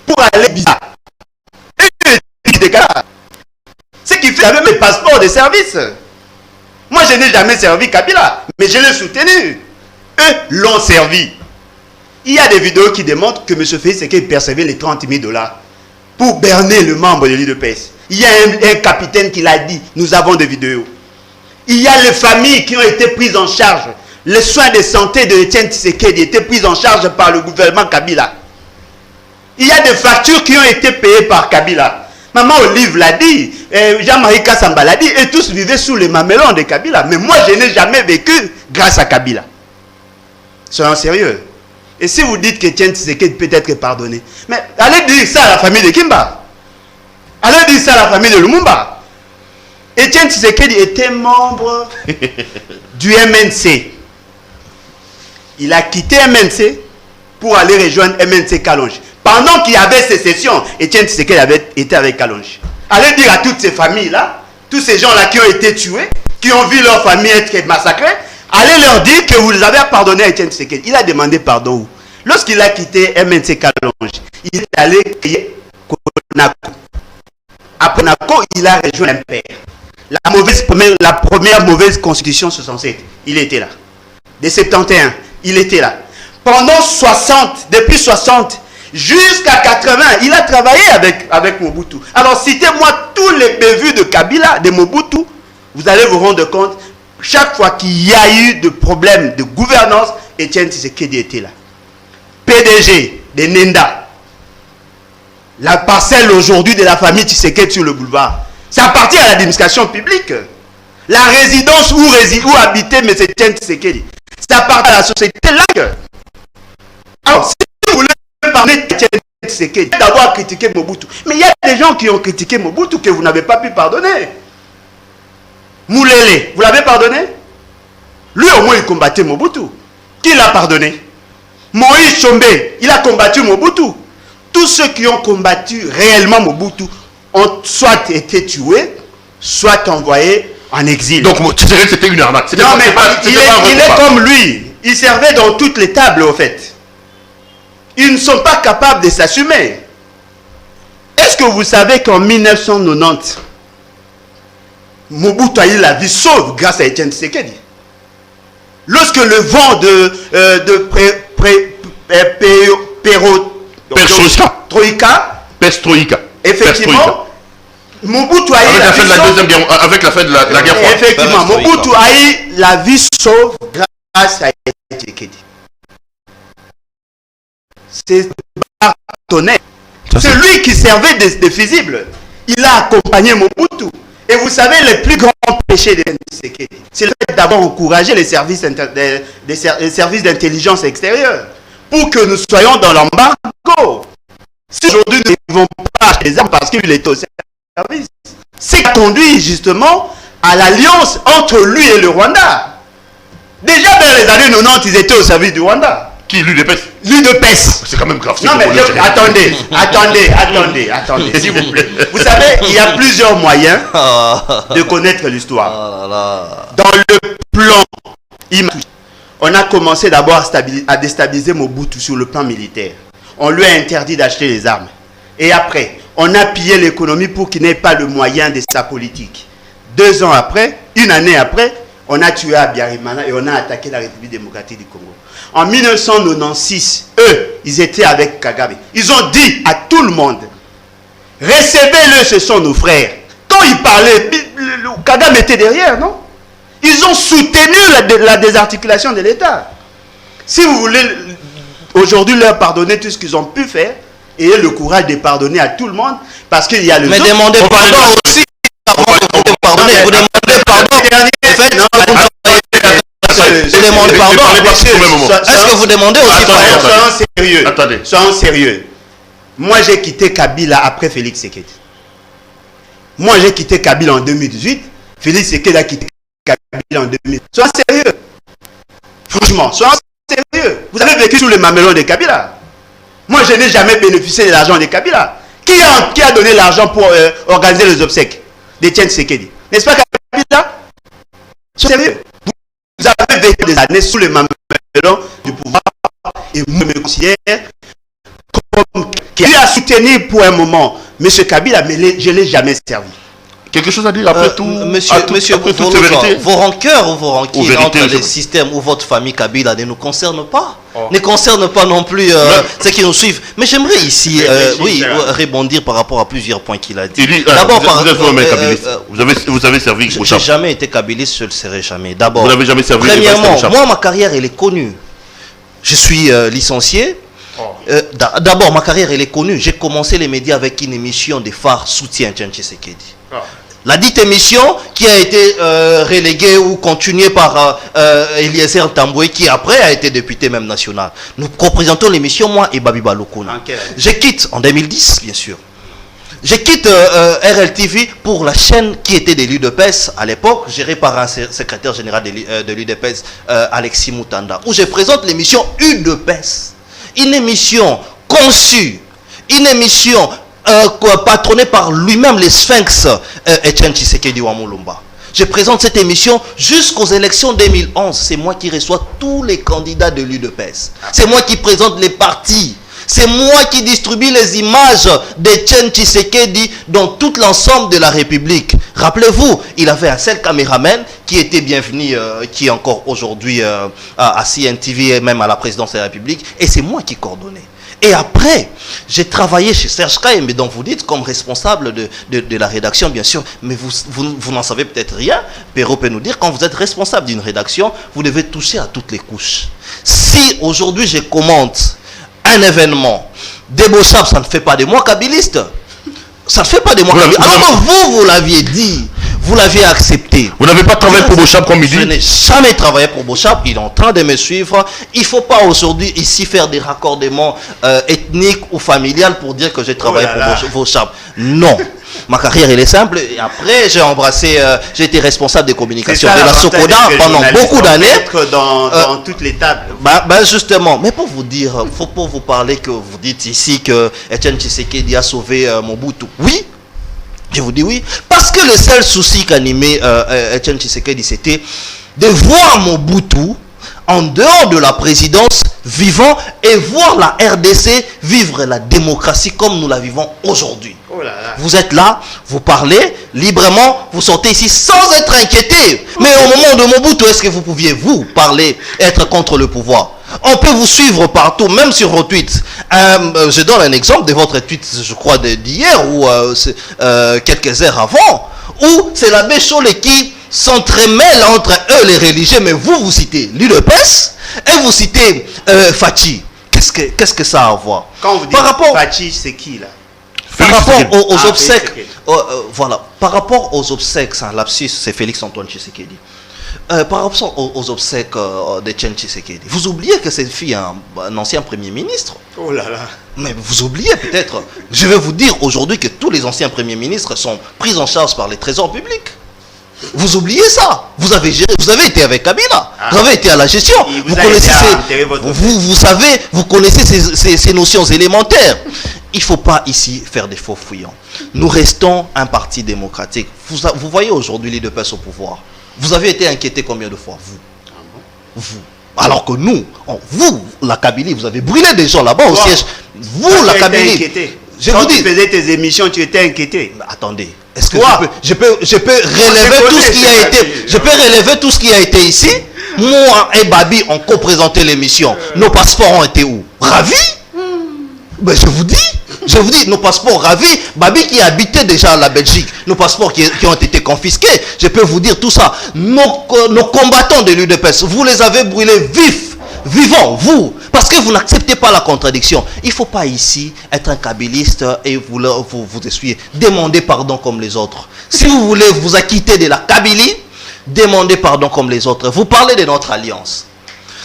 pour aller bizarre, ce qui fait avec mes passeports de service. Moi, je n'ai jamais servi Kabila, mais je l'ai soutenu. Eux l'ont servi. Il y a des vidéos qui démontrent que M. Félix Sekedi percevait les 30 000 $ pour berner le membre de l'UDPS. Il y a un capitaine qui l'a dit, nous avons des vidéos. Il y a les familles qui ont été prises en charge. Les soins de santé de Etienne Tshisekedi étaient pris en charge par le gouvernement Kabila. Il y a des factures qui ont été payées par Kabila. Maman Olive l'a dit, Jean-Marie Kassamba l'a dit, et tous vivaient sous les mamelons de Kabila. Mais moi, je n'ai jamais vécu grâce à Kabila. Soyons sérieux. Et si vous dites qu'Etienne Tshisekedi peut être pardonné, mais allez dire ça à la famille de Kimba. Allez dire ça à la famille de Lumumba. Etienne Tshisekedi était membre du MNC. Il a quitté MNC pour aller rejoindre MNC Kalonji. Pendant qu'il y avait sécession, Etienne Tshisekedi avait été avec Kalonji. Allez dire à toutes ces familles-là, tous ces gens-là qui ont été tués, qui ont vu leur famille être massacrée, allez leur dire que vous les avez pardonné à Etienne Tshisekedi. Il a demandé pardon où? Lorsqu'il a quitté MNC Kalonji, il est allé créer Konako. À Konako, il a rejoint l'Impère. La première mauvaise constitution 67, il était là. De 71, il était là. Pendant 60, depuis 60 jusqu'à 80, il a travaillé avec Mobutu. Alors citez-moi tous les bévues de Kabila, de Mobutu, vous allez vous rendre compte, chaque fois qu'il y a eu de problèmes de gouvernance, Etienne Tshisekedi était là. PDG de Nenda, la parcelle aujourd'hui de la famille Tshisekedi sur le boulevard, ça appartient à l'administration publique. La résidence où habitait M. Etienne Tshisekedi, ça appartient à la société là. Alors, si vous voulez parler d'Etienne Tshisekedi, d'avoir critiqué Mobutu, mais il y a des gens qui ont critiqué Mobutu que vous n'avez pas pu pardonner. Moulele, vous l'avez pardonné? Lui au moins il combattait Mobutu. Qui l'a pardonné? Moïse Chombe, il a combattu Mobutu. Tous ceux qui ont combattu réellement Mobutu ont soit été tués, soit envoyés en exil. Donc c'était une arnaque. Non mais il est comme lui. Il servait dans toutes les tables au fait. Ils ne sont pas capables de s'assumer. Est-ce que vous savez qu'en 1990, Mobutu a eu la vie sauve grâce à Etienne Tshisekedi? Lorsque le vent de Perestroïka. Effectivement, Mobutu a eu la vie sauve. Avec la fin de la guerre froide. Effectivement, Mobutu a eu la vie sauve grâce à Etienne Tshisekedi. C'est tonnerre. C'est lui qui servait de fusible. Il a accompagné Mobutu. Et vous savez, le plus grand péché de Tshisekedi, c'est le fait d'avoir encouragé les services d'intelligence extérieure pour que nous soyons dans l'embargo. Si aujourd'hui nous ne vont pas acheter des armes parce qu'il est au service, c'est conduit justement à l'alliance entre lui et le Rwanda. Déjà dans les années 90, ils étaient au service du Rwanda. Qui, l'UDPS? L'UDPS. C'est quand même grave. Non, mais attendez, s'il vous plaît. Vous savez, il y a plusieurs moyens de connaître l'histoire. Dans le plan, on a commencé d'abord à déstabiliser Mobutu sur le plan militaire. On lui a interdit d'acheter les armes. Et après, on a pillé l'économie pour qu'il n'ait pas le moyen de sa politique. 2 ans après, 1 année après, on a tué Abiyarimana et on a attaqué la République démocratique du Congo. En 1996, eux, ils étaient avec Kagame. Ils ont dit à tout le monde, recevez-le, ce sont nos frères. Quand ils parlaient, Kagame était derrière, non? Ils ont soutenu la désarticulation de l'État. Si vous voulez aujourd'hui leur pardonner tout ce qu'ils ont pu faire, ayez le courage de pardonner à tout le monde, parce qu'il y a le... Mais demandez pardon aussi. Vous demandez pardon. Je demande pardon. Est-ce que vous demandez aussi pardon? Soyons sérieux. Moi, j'ai quitté Kabila après Félix Tshisekedi. Moi, j'ai quitté Kabila en 2018. Félix Tshisekedi a quitté Kabila en 2018. Soyons sérieux. Franchement, soyons sérieux. Vous avez vécu sous le mamelon de Kabila. Moi, je n'ai jamais bénéficié de l'argent de Kabila. Qui a donné l'argent pour organiser les obsèques d'Etienne Tshisekedi? N'est-ce pas Kabila? Soyez sérieux. Vous avez vécu des années sous le mamelon du pouvoir et moi, je me considère comme qui a soutenu pour un moment M. Kabila, mais je ne l'ai jamais servi. Quelque chose à dire après tout? Monsieur, après toute vérité. Vos rancœurs ou vos rancunes entre les systèmes ou votre famille Kabila ne nous concernent pas. Ne concernent pas non plus ceux qui nous suivent. Mais j'aimerais ici rebondir par rapport à plusieurs points qu'il a dit. D'abord, vous avez servi au Chab. Je n'ai jamais été kabiliste, je ne le serai jamais. D'abord, vous n'avez jamais servi. Premièrement, moi, ma carrière, elle est connue. Je suis licencié. D'abord, ma carrière, elle est connue. J'ai commencé les médias avec une émission de phare soutien Etienne Tshisekedi. La dite émission qui a été reléguée ou continuée par Eliezer Tamboué, qui après a été député même national. Nous représentons l'émission, moi et Babi Balokuna. Je quitte en 2010, bien sûr. Je quitte RLTV pour la chaîne qui était de l'UDPS à l'époque, gérée par un secrétaire général de l'UDPS, Alexis Moutanda, où je présente l'émission UDPS. Une émission conçue, une émission patronné par lui-même les Sphinx Etienne Tshisekedi Wamulumba. Je présente cette émission jusqu'aux élections 2011. C'est moi qui reçois tous les candidats de l'UDPS. C'est moi qui présente les partis. C'est moi qui distribue les images d'Etienne Tshisekedi dans tout l'ensemble de la République. Rappelez-vous, il avait un seul caméraman qui était bienvenu, qui est encore aujourd'hui à CNTV et même à la présidence de la République. Et c'est moi qui coordonnais. Et après, j'ai travaillé chez Serge Kaye, mais donc vous dites comme responsable de la rédaction, bien sûr, mais vous n'en savez peut-être rien. Perrault peut nous dire, quand vous êtes responsable d'une rédaction, vous devez toucher à toutes les couches. Si aujourd'hui je commente un événement, Debochab, ça ne fait pas de moi kabiliste. Ça ne fait pas de moi kabiliste. Alors que vous l'aviez dit. Vous l'aviez accepté. Vous n'avez pas travaillé pour Bochab comme il dit? Je n'ai jamais travaillé pour Bochab. Il est en train de me suivre. Il ne faut pas aujourd'hui ici faire des raccordements ethniques ou familiales pour dire que j'ai travaillé pour Bochab. Non. Ma carrière, elle est simple. Et après, j'ai embrassé, j'ai été responsable des communications de la Sokoda pendant beaucoup d'années. Dans toutes les tables. Justement. Mais pour vous dire, faut pour vous parler que vous dites ici que Etienne Tshisekedi a sauvé Mobutu. Oui. Je vous dis oui, parce que le seul souci qu'animait Etienne Tshisekedi, c'était de voir Mobutu en dehors de la présidence vivant et voir la RDC vivre la démocratie comme nous la vivons aujourd'hui. Oh là là. Vous êtes là, vous parlez librement, vous sortez ici sans être inquiété. Mais au moment de Mobutu, est-ce que vous pouviez vous parler, être contre le pouvoir? On peut vous suivre partout, même sur vos tweets. Je donne un exemple de votre tweet, je crois, d'hier ou quelques heures avant, où c'est l'abbé Cholé qui s'entremêle entre eux, les religieux, mais vous citez l'UDPS et vous citez Fachi. Qu'est-ce que ça a à voir? Quand vous dites Fachi, c'est qui là? Par rapport aux obsèques, voilà, par rapport aux obsèques, un lapsus, c'est Félix Antoine Tshisekedi. Par rapport aux obsèques d'Etienne Tshisekedi, vous oubliez que cette fille est un ancien Premier ministre. Oh là là. Mais vous oubliez peut-être. Je vais vous dire aujourd'hui que tous les anciens Premiers ministres sont pris en charge par les trésors publics. Vous oubliez ça. Vous avez géré, vous avez été avec Kabila. Vous avez été à la gestion. Vous connaissez ces notions élémentaires. Il ne faut pas ici faire des faux fuyants. Nous restons un parti démocratique. Vous voyez aujourd'hui les deux personnes au pouvoir. Vous avez été inquiété combien de fois, vous? Alors que nous, vous, la Kabylie, vous avez brûlé des gens là-bas au siège. Vous, la Kabylie. Quand tu faisais tes émissions, tu étais inquiété. Mais attendez. Est-ce que je peux relever tout ce qui a été. Je peux relever tout ce qui a été ici. Moi et Babi ont co-présenté l'émission. Nos passeports ont été où? Ravis? Ben je vous dis, nos passeports ravis. Babi qui habitait déjà à la Belgique, nos passeports qui ont été confisqués. Je peux vous dire tout ça. Nos combattants de l'UDPS, vous les avez brûlés vivants, vous. Parce que vous n'acceptez pas la contradiction. Il ne faut pas ici être un kabyliste et vous essuyer. Demandez pardon comme les autres. Si vous voulez vous acquitter de la Kabylie, demandez pardon comme les autres. Vous parlez de notre alliance.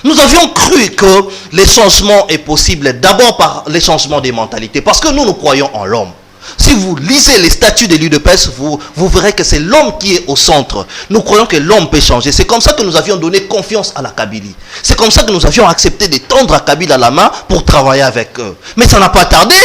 Nous avions cru que les changements est possible d'abord par les changements des mentalités. Parce que nous croyons en l'homme. Si vous lisez les statuts de l'UDPS, vous verrez que c'est l'homme qui est au centre. Nous croyons que l'homme peut changer. C'est comme ça que nous avions donné confiance à la Kabylie. C'est comme ça que nous avions accepté de tendre à Kabila la main pour travailler avec eux. Mais ça n'a pas tardé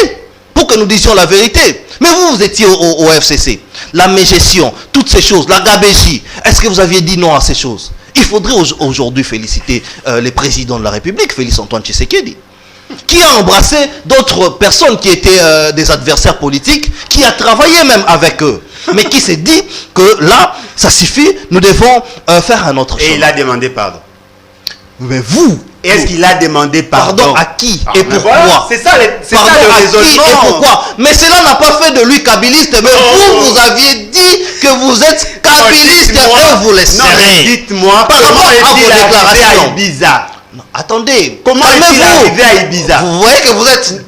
pour que nous disions la vérité. Mais vous étiez au FCC. La mégestion, toutes ces choses, la gabégie. Est-ce que vous aviez dit non à ces choses? Il faudrait aujourd'hui féliciter le président de la République, Félix Antoine Tshisekedi, qui a embrassé d'autres personnes qui étaient des adversaires politiques, qui a travaillé même avec eux, mais qui s'est dit que là, ça suffit, nous devons faire un autre chemin. Et il a demandé pardon. Mais vous, est-ce qu'il a demandé pardon? À qui et pourquoi? Voilà, c'est ça le raisonnement. Et pourquoi? Mais cela n'a pas fait de lui kabyliste. Mais vous aviez dit que vous êtes kabyliste et vous les serrez. Dites-moi, par rapport à vos déclarations. À Ibiza. Non, attendez, comment est-il arrivé à Ibiza? Vous voyez que vous êtes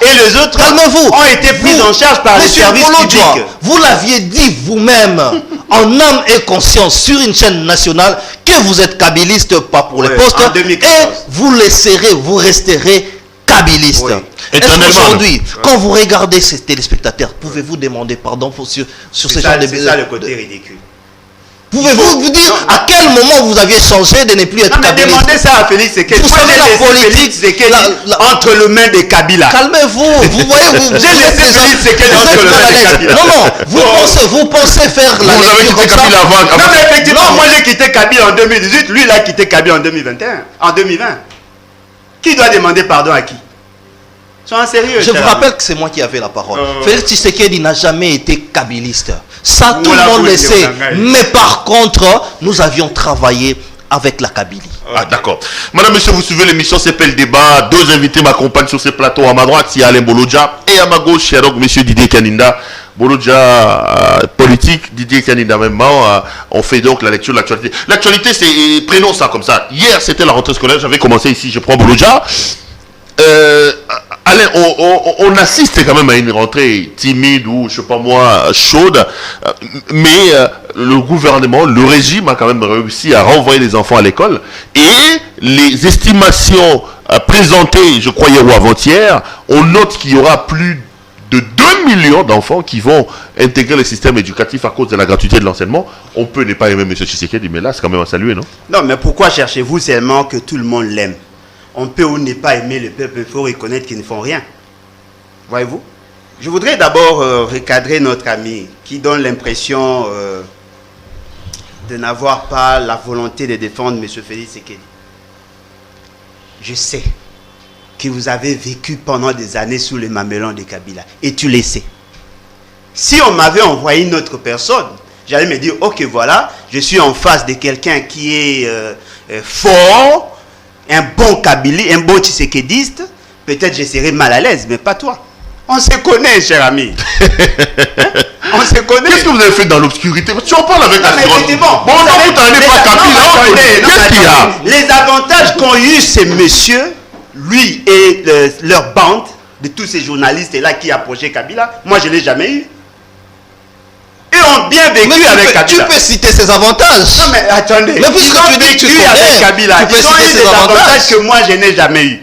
et les autres ont été pris en charge par les services publics. Vous l'aviez dit vous-même, en âme et conscience, sur une chaîne nationale, que vous êtes kabyliste, pas pour les postes, et vous laisserez, vous resterez kabyliste. Est-ce qu'aujourd'hui, quand vous regardez ces téléspectateurs, pouvez-vous demander pardon sur ce genre de... C'est ça le côté ridicule. Pouvez-vous vous dire à quel moment vous aviez changé de ne plus être kabyliste? Demandez ça à Félix Tshisekedi. Vous savez la politique entre les mains des Kabila. Calmez-vous. Vous voyez, j'ai laissé Félix Tshisekedi entre les mains des Kabila. Non, vous pensez faire la lecture comme ça? Non, mais effectivement, moi j'ai quitté Kabila en 2018, lui il a quitté Kabila en 2021, en 2020. Qui doit demander pardon à qui? Soyez sérieux. Je vous rappelle que c'est moi qui avais la parole. Félix Tshisekedi n'a jamais été kabyliste. Ça, tout le monde le sait. Mais par contre, nous avions travaillé avec la Kabylie. Ah, d'accord. Madame, monsieur, vous suivez l'émission CPL Débat. Deux invités m'accompagnent sur ce plateau. À ma droite, c'est Alain Bolodja. Et à ma gauche, c'est monsieur Didier Kaninda. Bolodja, politique, Didier Kaninda, même. On fait donc la lecture de l'actualité. L'actualité, c'est, prenons ça comme ça. Hier, c'était la rentrée scolaire. J'avais commencé ici, je prends Bolodja. Alain, on assiste quand même à une rentrée timide ou, je sais pas moi, chaude, mais le gouvernement, le régime a quand même réussi à renvoyer les enfants à l'école et les estimations présentées, je crois hier ou avant-hier, on note qu'il y aura plus de 2 millions d'enfants qui vont intégrer le système éducatif à cause de la gratuité de l'enseignement. On peut ne pas aimer M. Tshisekedi, mais là, c'est quand même à saluer, non? Non, mais pourquoi cherchez-vous seulement que tout le monde l'aime? On peut ou ne pas aimer le peuple, il faut reconnaître qu'ils ne font rien. Voyez-vous? Je voudrais d'abord recadrer notre ami qui donne l'impression de n'avoir pas la volonté de défendre M. Félix Tshisekedi. Je sais que vous avez vécu pendant des années sous le mamelon de Kabila. Et tu le sais. Si on m'avait envoyé une autre personne, j'allais me dire, ok, voilà, je suis en face de quelqu'un qui est fort, un bon Kabylie, un bon Tshisekediste, peut-être je serais mal à l'aise, mais pas toi. On se connaît, cher ami. On se connaît. Qu'est-ce que vous avez fait dans l'obscurité? Tu en parles avec la effectivement. Bon, non, vous n'allez pas Kabila. Qu'est-ce qu'il y a? Les avantages qu'ont eu ces messieurs, lui et leur bande, de tous ces journalistes-là qui approchaient Kabila, moi je ne l'ai jamais eu. Et ont bien vécu avec Kabila. Tu peux citer ces avantages. Non mais attendez. Mais puisque tu dis que tu connais avec Kabila, ils ont eu des avantages que moi je n'ai jamais eu.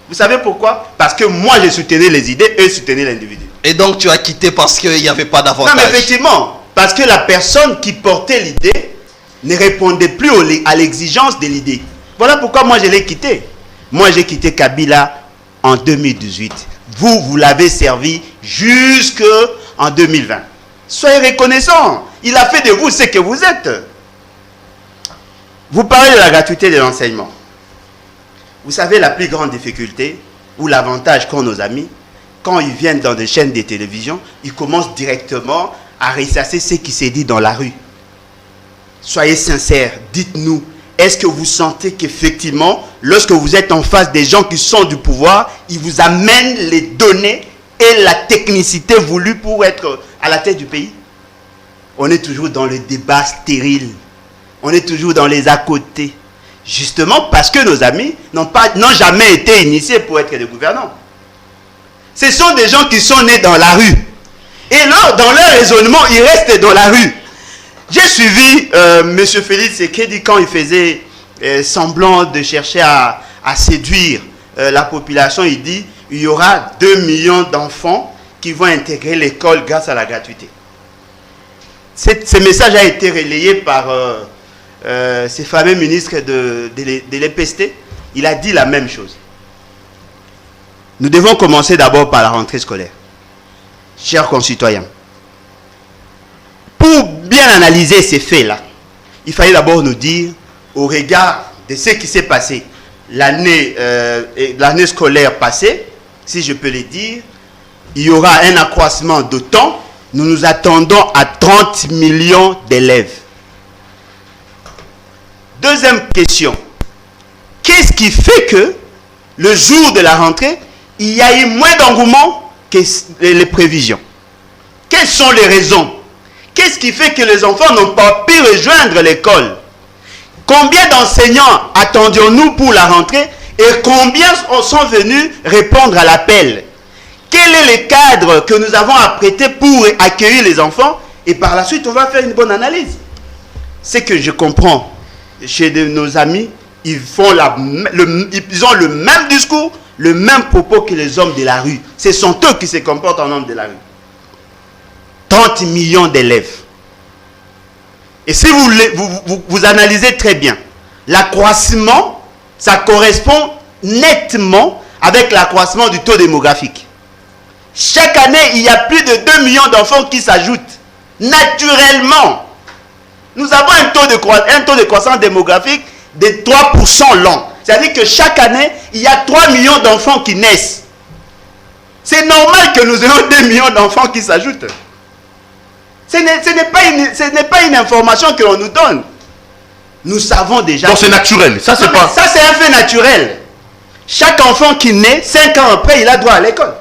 Vous savez pourquoi? Parce que moi je soutenais les idées, eux soutenaient l'individu. Et donc tu as quitté parce qu'il n'y avait pas d'avantage. Non mais effectivement. Parce que la personne qui portait l'idée ne répondait plus à l'exigence de l'idée. Voilà pourquoi moi je l'ai quitté. Moi j'ai quitté Kabila en 2018. Vous l'avez servi jusqu'en 2020. Soyez reconnaissants. Il a fait de vous ce que vous êtes. Vous parlez de la gratuité de l'enseignement. Vous savez la plus grande difficulté ou l'avantage qu'ont nos amis, quand ils viennent dans des chaînes de télévision, ils commencent directement à ressasser ce qui s'est dit dans la rue. Soyez sincères, dites-nous, est-ce que vous sentez qu'effectivement, lorsque vous êtes en face des gens qui sont du pouvoir, ils vous amènent les données et la technicité voulue pour être à la tête du pays? On est toujours dans le débat stérile. On est toujours dans les à côté. Justement parce que nos amis n'ont jamais été initiés pour être des gouvernants. Ce sont des gens qui sont nés dans la rue. Et là, dans leur raisonnement, ils restent dans la rue. J'ai suivi M. Félix Tshisekedi quand il faisait semblant de chercher à séduire la population. Il dit il y aura 2 millions d'enfants qui vont intégrer l'école grâce à la gratuité. Ce message a été relayé par ce fameux ministre de l'EPST. Il a dit la même chose. Nous devons commencer d'abord par la rentrée scolaire. Chers concitoyens, pour bien analyser ces faits-là, il fallait d'abord nous dire, au regard de ce qui s'est passé l'année scolaire passée, si je peux le dire, il y aura un accroissement de temps. Nous nous attendons à 30 millions d'élèves. Deuxième question. Qu'est-ce qui fait que le jour de la rentrée, il y a eu moins d'engouement que les prévisions? Quelles sont les raisons? Qu'est-ce qui fait que les enfants n'ont pas pu rejoindre l'école? Combien d'enseignants attendions-nous pour la rentrée et combien sont venus répondre à l'appel? Quel est le cadre que nous avons apprêté pour accueillir les enfants? Et par la suite, on va faire une bonne analyse. Ce que je comprends chez nos amis, ils ont le même discours, le même propos que les hommes de la rue. Ce sont eux qui se comportent en hommes de la rue. 30 millions d'élèves. Et si vous analysez très bien, l'accroissement, ça correspond nettement avec l'accroissement du taux démographique. Chaque année, il y a plus de 2 millions d'enfants qui s'ajoutent. Naturellement. Nous avons un taux de croissance démographique de 3% l'an. C'est-à-dire que chaque année, il y a 3 millions d'enfants qui naissent. C'est normal que nous ayons 2 millions d'enfants qui s'ajoutent. Ce n'est pas une information que l'on nous donne. Nous savons déjà. Donc c'est naturel. Ça, c'est pas... Ça, c'est un fait naturel. Chaque enfant qui naît, 5 ans après, il a droit à l'école.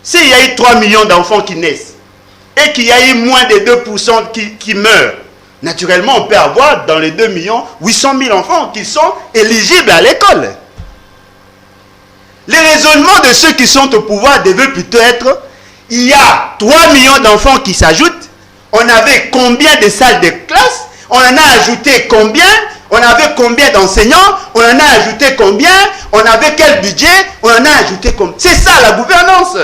S'il y a eu 3 millions d'enfants qui naissent et qu'il y a eu moins de 2% qui meurent, naturellement, on peut avoir dans les 2 millions 800 000 enfants qui sont éligibles à l'école. Les raisonnements de ceux qui sont au pouvoir devaient plutôt être, il y a 3 millions d'enfants qui s'ajoutent, on avait combien de salles de classe, on en a ajouté combien, on avait combien d'enseignants, on en a ajouté combien, on avait quel budget, on en a ajouté combien. C'est ça la gouvernance.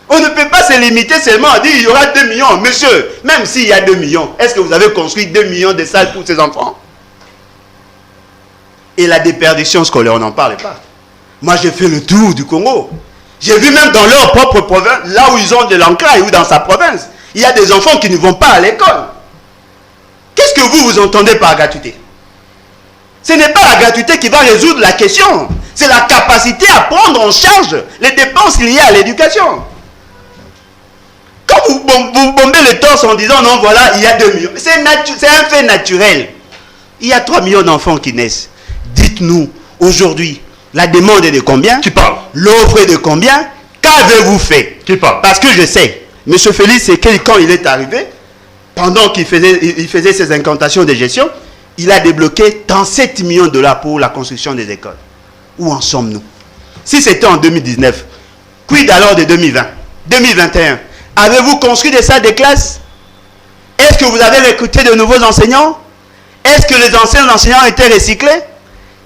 On ne peut pas se limiter seulement à dire il y aura 2 millions. Monsieur, même s'il y a 2 millions, est-ce que vous avez construit 2 millions de salles pour ces enfants? Et la déperdition scolaire, on n'en parle pas. Moi, j'ai fait le tour du Congo. J'ai vu même dans leur propre province, là où ils ont de l'ancrage ou dans sa province, il y a des enfants qui ne vont pas à l'école. Qu'est-ce que vous entendez par gratuité? Ce n'est pas la gratuité qui va résoudre la question. C'est la capacité à prendre en charge les dépenses liées à l'éducation. Quand vous bombez le torse en disant non, voilà, il y a 2 millions. C'est un fait naturel. Il y a 3 millions d'enfants qui naissent. Dites-nous, aujourd'hui, la demande est de combien? Qui parle? L'offre est de combien? Qu'avez-vous fait? Qui parle? Parce que je sais, M. Félix, c'est quand il est arrivé, pendant qu'il faisait ses incantations de gestion, il a débloqué 37 millions de dollars pour la construction des écoles. Où en sommes-nous? Si c'était en 2019, quid alors de 2020, 2021? Avez-vous construit des salles de classe? Est-ce que vous avez recruté de nouveaux enseignants? Est-ce que les anciens enseignants ont été recyclés?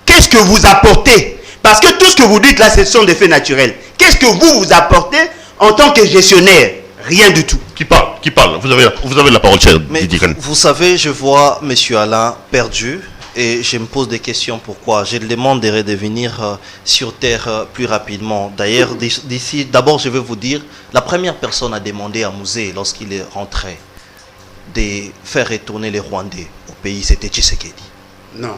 Qu'est-ce que vous apportez? Parce que tout ce que vous dites là, ce sont des faits naturels. Qu'est-ce que vous apportez en tant que gestionnaire? Rien du tout. Qui parle? Qui parle? Vous avez la parole, cher Mais Didier Kane. vous savez, je vois M. Alain perdu et je me pose des questions pourquoi. Je le demanderai de venir sur terre plus rapidement. D'ailleurs, d'ici, d'abord, je vais vous dire, la première personne à demander à Musée, lorsqu'il est rentré, de faire retourner les Rwandais au pays, c'était Tshisekedi. Non.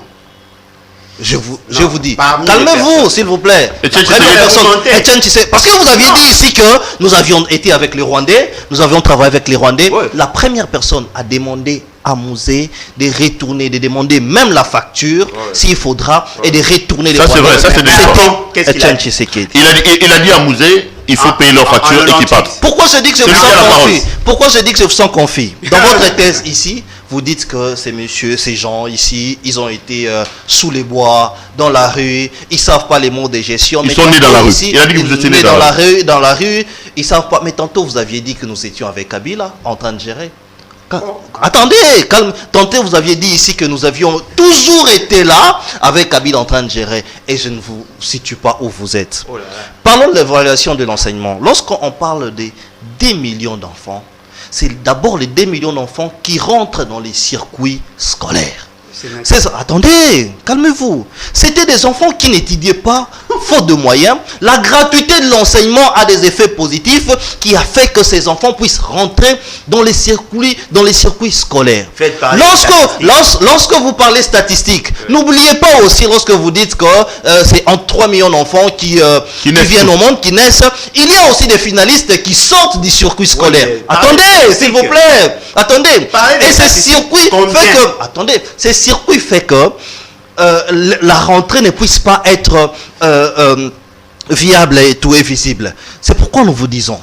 Je vous dis, parmi calmez-vous s'il vous plaît. Etienne La première Tshisekedi. personne, Etienne Tshisekedi. Parce que vous aviez dit ici que nous avions été avec les Rwandais, nous avions travaillé avec les Rwandais. Ouais. La première personne a demandé à Musée de retourner, de demander même la facture, s'il faudra, et de retourner les Ça, c'est Rwandais. vrai, ça, c'est des histoires. Qu'est-ce qu'il a Etienne dit? Tshisekedi. Il a dit à Musée, il faut payer leur facture et qu'ils partent. Pourquoi je dis que je vous Celui qui a la sens parole. confus? Pourquoi je dis que je vous sens confus? Dans votre thèse ici, vous dites que ces messieurs, ces gens ici, ils ont été sous les bois, dans la rue, ils savent pas les mots de gestion. Ils Mais sont nés tantôt dans la rue. ici, Il a dit que vous étiez nés dans dans la la rue, dans la rue, ils savent pas. Mais tantôt vous aviez dit que nous étions avec Kabila en train de gérer. Attendez, calme. Tantôt vous aviez dit ici que nous avions toujours été là avec Kabila en train de gérer. Et je ne vous situe pas où vous êtes. Oh là là. Parlons de l'évaluation de l'enseignement. Lorsqu'on parle des 2 millions d'enfants, c'est d'abord les 2 millions d'enfants qui rentrent dans les circuits scolaires. C'est ça. Attendez, calmez-vous. C'était des enfants qui n'étudiaient pas, faute de moyens. La gratuité de l'enseignement a des effets positifs qui a fait que ces enfants puissent rentrer dans les circuits scolaires. Faites parler Lorsque vous parlez statistiques, n'oubliez pas aussi lorsque vous dites que c'est entre 3 millions d'enfants qui viennent au monde, qui naissent, il y a aussi des finalistes qui sortent du circuit scolaire. mais Attendez, s'il vous plaît. Attendez. Parlez des Et ces statistiques. circuits Combien? fait que, attendez, ces circuits fait que la rentrée ne puisse pas être viable et tout est visible. C'est pourquoi nous vous disons,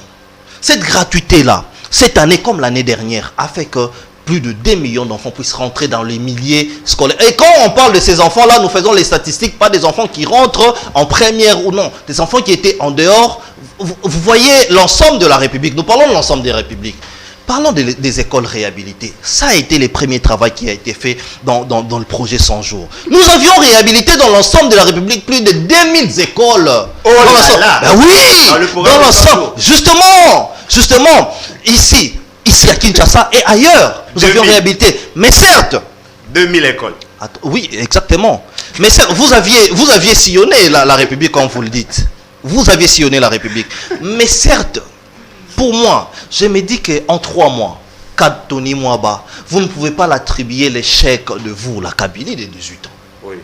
cette gratuité-là, cette année comme l'année dernière, a fait que plus de 2 millions d'enfants puissent rentrer dans les milliers scolaires. Et quand on parle de ces enfants-là, nous faisons les statistiques, pas des enfants qui rentrent en première ou non, des enfants qui étaient en dehors. Vous voyez l'ensemble de la République, nous parlons de l'ensemble des républiques. Parlons des écoles réhabilitées. Ça a été le premier travail qui a été fait dans le projet 100 jours. Nous avions réhabilité dans l'ensemble de la République plus de 2000 écoles. Oh là là. Ben oui, Dans le programme dans de 100 l'ensemble. jours. Justement, ici à Kinshasa et ailleurs, nous avions 2000. réhabilité. Mais certes, 2000 écoles. oui, exactement. Mais certes, vous aviez sillonné la République, comme vous le dites. Vous aviez sillonné la République. Mais certes, pour moi, je me dis qu'en 3 mois, cas Tony Mwaba, vous ne pouvez pas l'attribuer l'échec de vous, la Kabylie de 18 ans. Oui.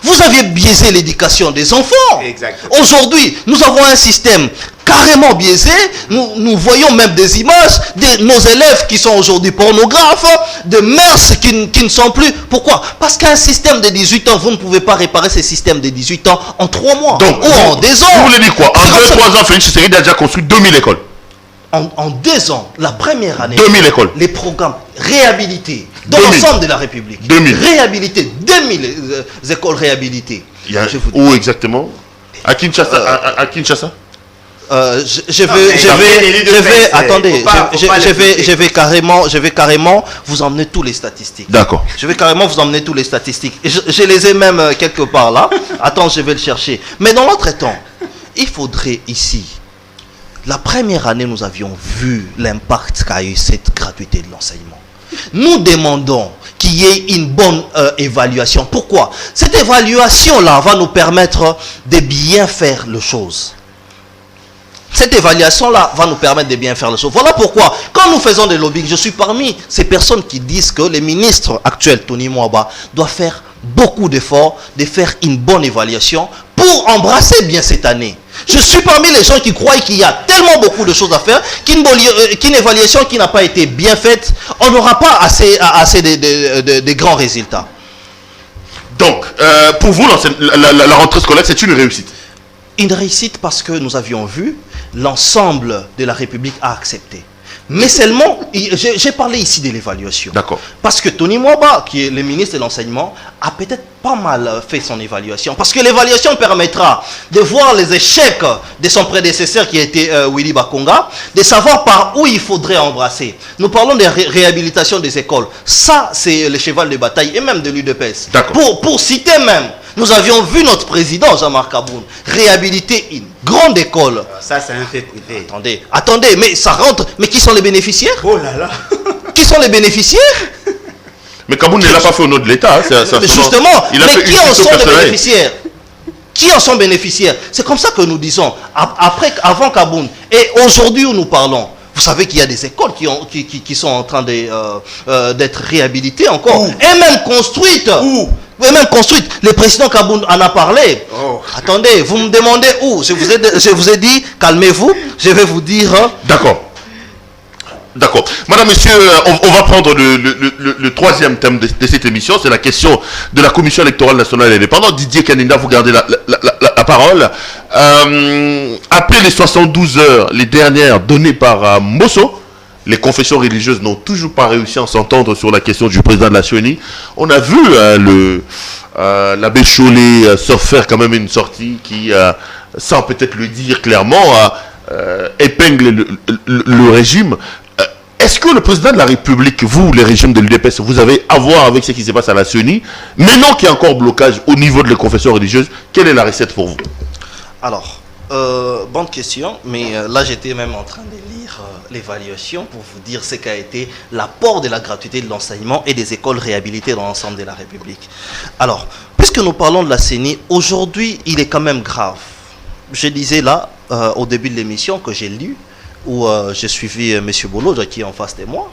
Vous aviez biaisé l'éducation des enfants. Exactement. Aujourd'hui, nous avons un système carrément biaisé. Nous voyons même des images de nos élèves qui sont aujourd'hui pornographes, de mœurs qui ne sont plus. Pourquoi? Parce qu'un système de 18 ans, vous ne pouvez pas réparer ce système de 18 ans en 3 mois. Donc, ou en 2 ans. Vous voulez dire quoi? En 2-3 ans, Félix Tshisekedi a déjà construit 2000 écoles. En 2 ans, la première année, 2000 écoles. les programmes réhabilités dans 2000. l'ensemble de la République. 2000. Réhabilités, 2000 écoles réhabilitées. Il y a, Je vous dis. où exactement? À Kinshasa? À Kinshasa? Je vais carrément vous emmener tous les statistiques. D'accord. Je vais carrément vous emmener tous les statistiques. Et je les ai même quelque part là. Attends, je vais le chercher. Mais dans l'autre temps, il faudrait ici, la première année, nous avions vu l'impact qu'a eu cette gratuité de l'enseignement. Nous demandons qu'il y ait une bonne évaluation. Pourquoi? Cette évaluation-là va nous permettre de bien faire les choses. Cette évaluation-là va nous permettre de bien faire les choses. Voilà pourquoi, quand nous faisons des lobbying, je suis parmi ces personnes qui disent que le ministre actuel, Tony Mwaba, doit faire beaucoup d'efforts, de faire une bonne évaluation pour embrasser bien cette année. Je suis parmi les gens qui croient qu'il y a tellement beaucoup de choses à faire qu'une évaluation qui n'a pas été bien faite, on n'aura pas assez de grands résultats. Donc, pour vous, la rentrée scolaire, c'est une réussite? Une réussite parce que nous avions vu l'ensemble de la République a accepté. Mais seulement, j'ai parlé ici de l'évaluation. D'accord. Parce que Tony Mwaba, qui est le ministre de l'enseignement, a peut-être pas mal fait son évaluation. Parce que l'évaluation permettra de voir les échecs de son prédécesseur qui était Willy Bakonga, de savoir par où il faudrait embrasser. Nous parlons de réhabilitation des écoles. Ça, c'est le cheval de bataille et même de l'UDPS. D'accord. Pour citer même Nous avions vu notre président, Jean-Marc Kaboun, réhabiliter une grande école. Ça, c'est un fait privé. Attendez, mais ça rentre. Mais qui sont les bénéficiaires? Oh là là. Qui sont les bénéficiaires? Mais Kaboun ne l'a pas fait au nom de l'État. Mais justement, mais qui en sont les bénéficiaires? Qui en sont bénéficiaires? C'est comme ça que nous disons, avant Kaboun, et aujourd'hui où nous parlons, vous savez qu'il y a des écoles qui sont en train d'être réhabilitées encore, et même construites. Et même construites. Le président Kaboun en a parlé. Attendez, vous me demandez où? Je vous ai dit, calmez-vous, je vais vous dire. D'accord. D'accord. Madame, monsieur, on va prendre le troisième thème de cette émission. C'est la question de la Commission électorale nationale indépendante. Didier Kaninda, vous gardez la parole. Après les 72 heures, les dernières données par Mosso, les confessions religieuses n'ont toujours pas réussi à s'entendre sur la question du président de la CENI. On a vu l'abbé Chollet se faire quand même une sortie qui, sans peut-être le dire clairement, épingle le régime. Est-ce que le président de la République, vous, le régime de l'UDPS, vous avez à voir avec ce qui se passe à la CENI? Maintenant qu'il y a encore blocage au niveau de la confession religieuse, quelle est la recette pour vous? Alors, bonne question, mais là j'étais même en train de lire l'évaluation pour vous dire ce qu'a été l'apport de la gratuité de l'enseignement et des écoles réhabilitées dans l'ensemble de la République. Alors, puisque nous parlons de la CENI, aujourd'hui il est quand même grave. Je disais là, au début de l'émission que j'ai lu, où j'ai suivi M. Bolo, qui est en face de moi,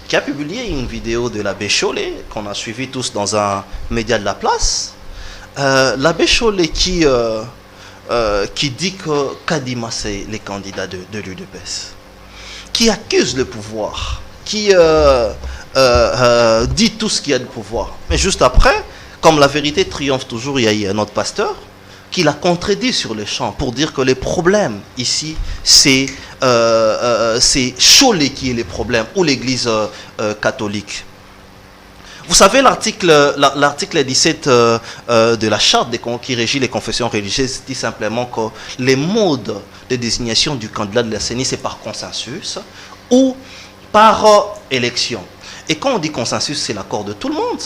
qui a publié une vidéo de l'abbé Chollet, qu'on a suivi tous dans un média de la place. L'abbé Chollet qui dit que Kadima, c'est les candidats de l'UDPS, qui accuse le pouvoir, qui dit tout ce qu'il y a de pouvoir. Mais juste après, comme la vérité triomphe toujours, il y a eu un autre pasteur qui l'a contredit sur le champ pour dire que les problèmes ici, c'est Chollet qui est le problème, ou l'église catholique. Vous savez, l'article 17 de la charte qui régit les confessions religieuses dit simplement que les modes de désignation du candidat de la CENI, c'est par consensus ou par élection. Et quand on dit consensus, c'est l'accord de tout le monde.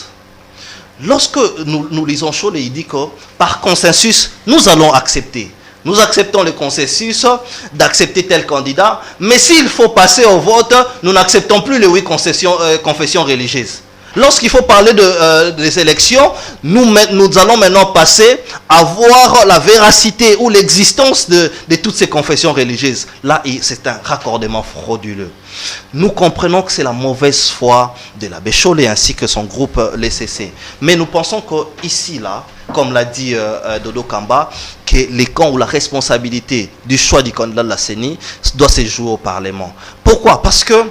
Lorsque nous lisons Chollet, il dit que par consensus, nous allons accepter. Nous acceptons le consensus d'accepter tel candidat, mais s'il faut passer au vote, nous n'acceptons plus les 8 confessions religieuses. Lorsqu'il faut parler des élections, nous allons maintenant passer à voir la véracité ou l'existence de toutes ces confessions religieuses. Là, c'est un raccordement frauduleux. Nous comprenons que c'est la mauvaise foi de l'abbé Chollet ainsi que son groupe l'ECC. Mais nous pensons qu'ici, là, comme l'a dit Dodo Kamba, que les camps ou la responsabilité du choix du candidat de la CENI doit se jouer au Parlement. Pourquoi? Parce que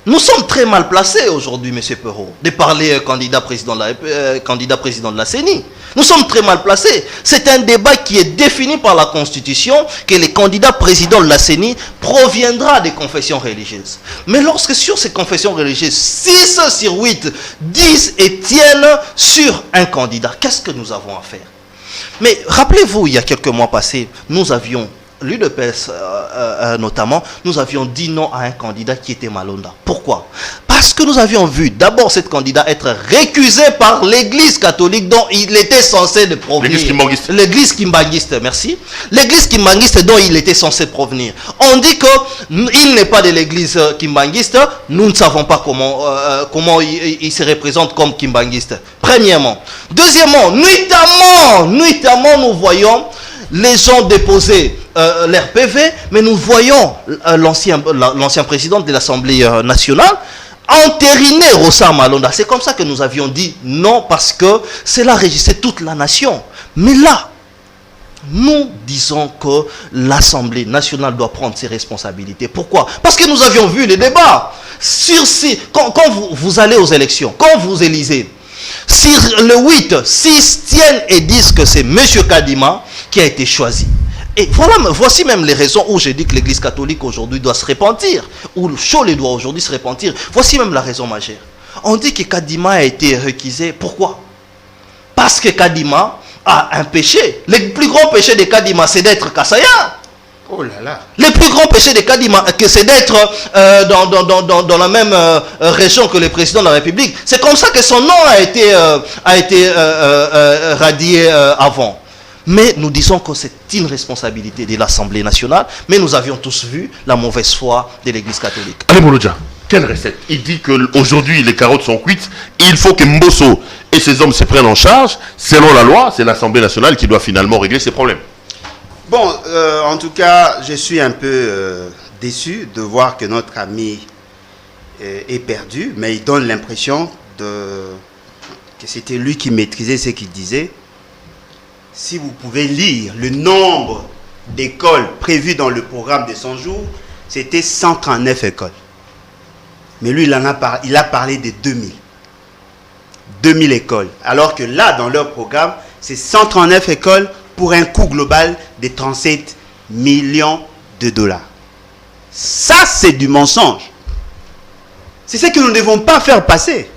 nous sommes très mal placés aujourd'hui, M. Perrault, de parler candidat président de la CENI. Nous sommes très mal placés. C'est un débat qui est défini par la Constitution, que les candidats présidents de la CENI proviendra des confessions religieuses. Mais lorsque sur ces confessions religieuses, 6 sur 8 disent et tiennent sur un candidat, qu'est-ce que nous avons à faire? Mais rappelez-vous, il y a quelques mois passés, nous avions l'UDPS notamment, nous avions dit non à un candidat qui était Malonda. Pourquoi? Parce que nous avions vu d'abord cette candidat être récusé par l'église catholique dont il était censé de provenir. L'église kimbanguiste, merci. L'église kimbanguiste dont il était censé provenir. On dit qu'il n'est pas de l'église kimbanguiste, nous ne savons pas comment il se représente comme kimbanguiste. Premièrement. Deuxièmement, nuitamment nous voyons les gens déposer leur PV, mais nous voyons l'ancien président de l'Assemblée nationale entériner Rossa Malonda. C'est comme ça que nous avions dit non, parce que cela régissait toute la nation. Mais là, nous disons que l'Assemblée nationale doit prendre ses responsabilités. Pourquoi? Parce que nous avions vu les débats. Quand vous allez aux élections, quand vous élisez, sur le 8, 6 tiennent et disent que c'est M. Kadima qui a été choisi. Et voici même les raisons où j'ai dit que l'église catholique aujourd'hui doit se repentir, où le Chollet doit aujourd'hui se repentir. Voici même la raison majeure. On dit que Kadima a été récusé. Pourquoi? Parce que Kadima a un péché. Le plus grand péché de Kadima, c'est d'être Kassaïen. Oh là là. Le plus grand péché de Kadima, c'est d'être dans la même région que le président de la République. C'est comme ça que son nom a été radié avant. Mais nous disons que c'est une responsabilité de l'Assemblée nationale, mais nous avions tous vu la mauvaise foi de l'Église catholique. Allez Mouloudja, quelle recette? Il dit qu'aujourd'hui les carottes sont cuites, il faut que Mbosso et ses hommes se prennent en charge. Selon la loi, c'est l'Assemblée nationale qui doit finalement régler ces problèmes. Bon, en tout cas, je suis un peu déçu de voir que notre ami est perdu, mais il donne l'impression que c'était lui qui maîtrisait ce qu'il disait. Si vous pouvez lire le nombre d'écoles prévues dans le programme de 100 jours, c'était 139 écoles. Mais lui, il a parlé de 2000. 2000 écoles. Alors que là, dans leur programme, c'est 139 écoles pour un coût global de 37 millions de dollars. Ça, c'est du mensonge. C'est ce que nous ne devons pas faire passer.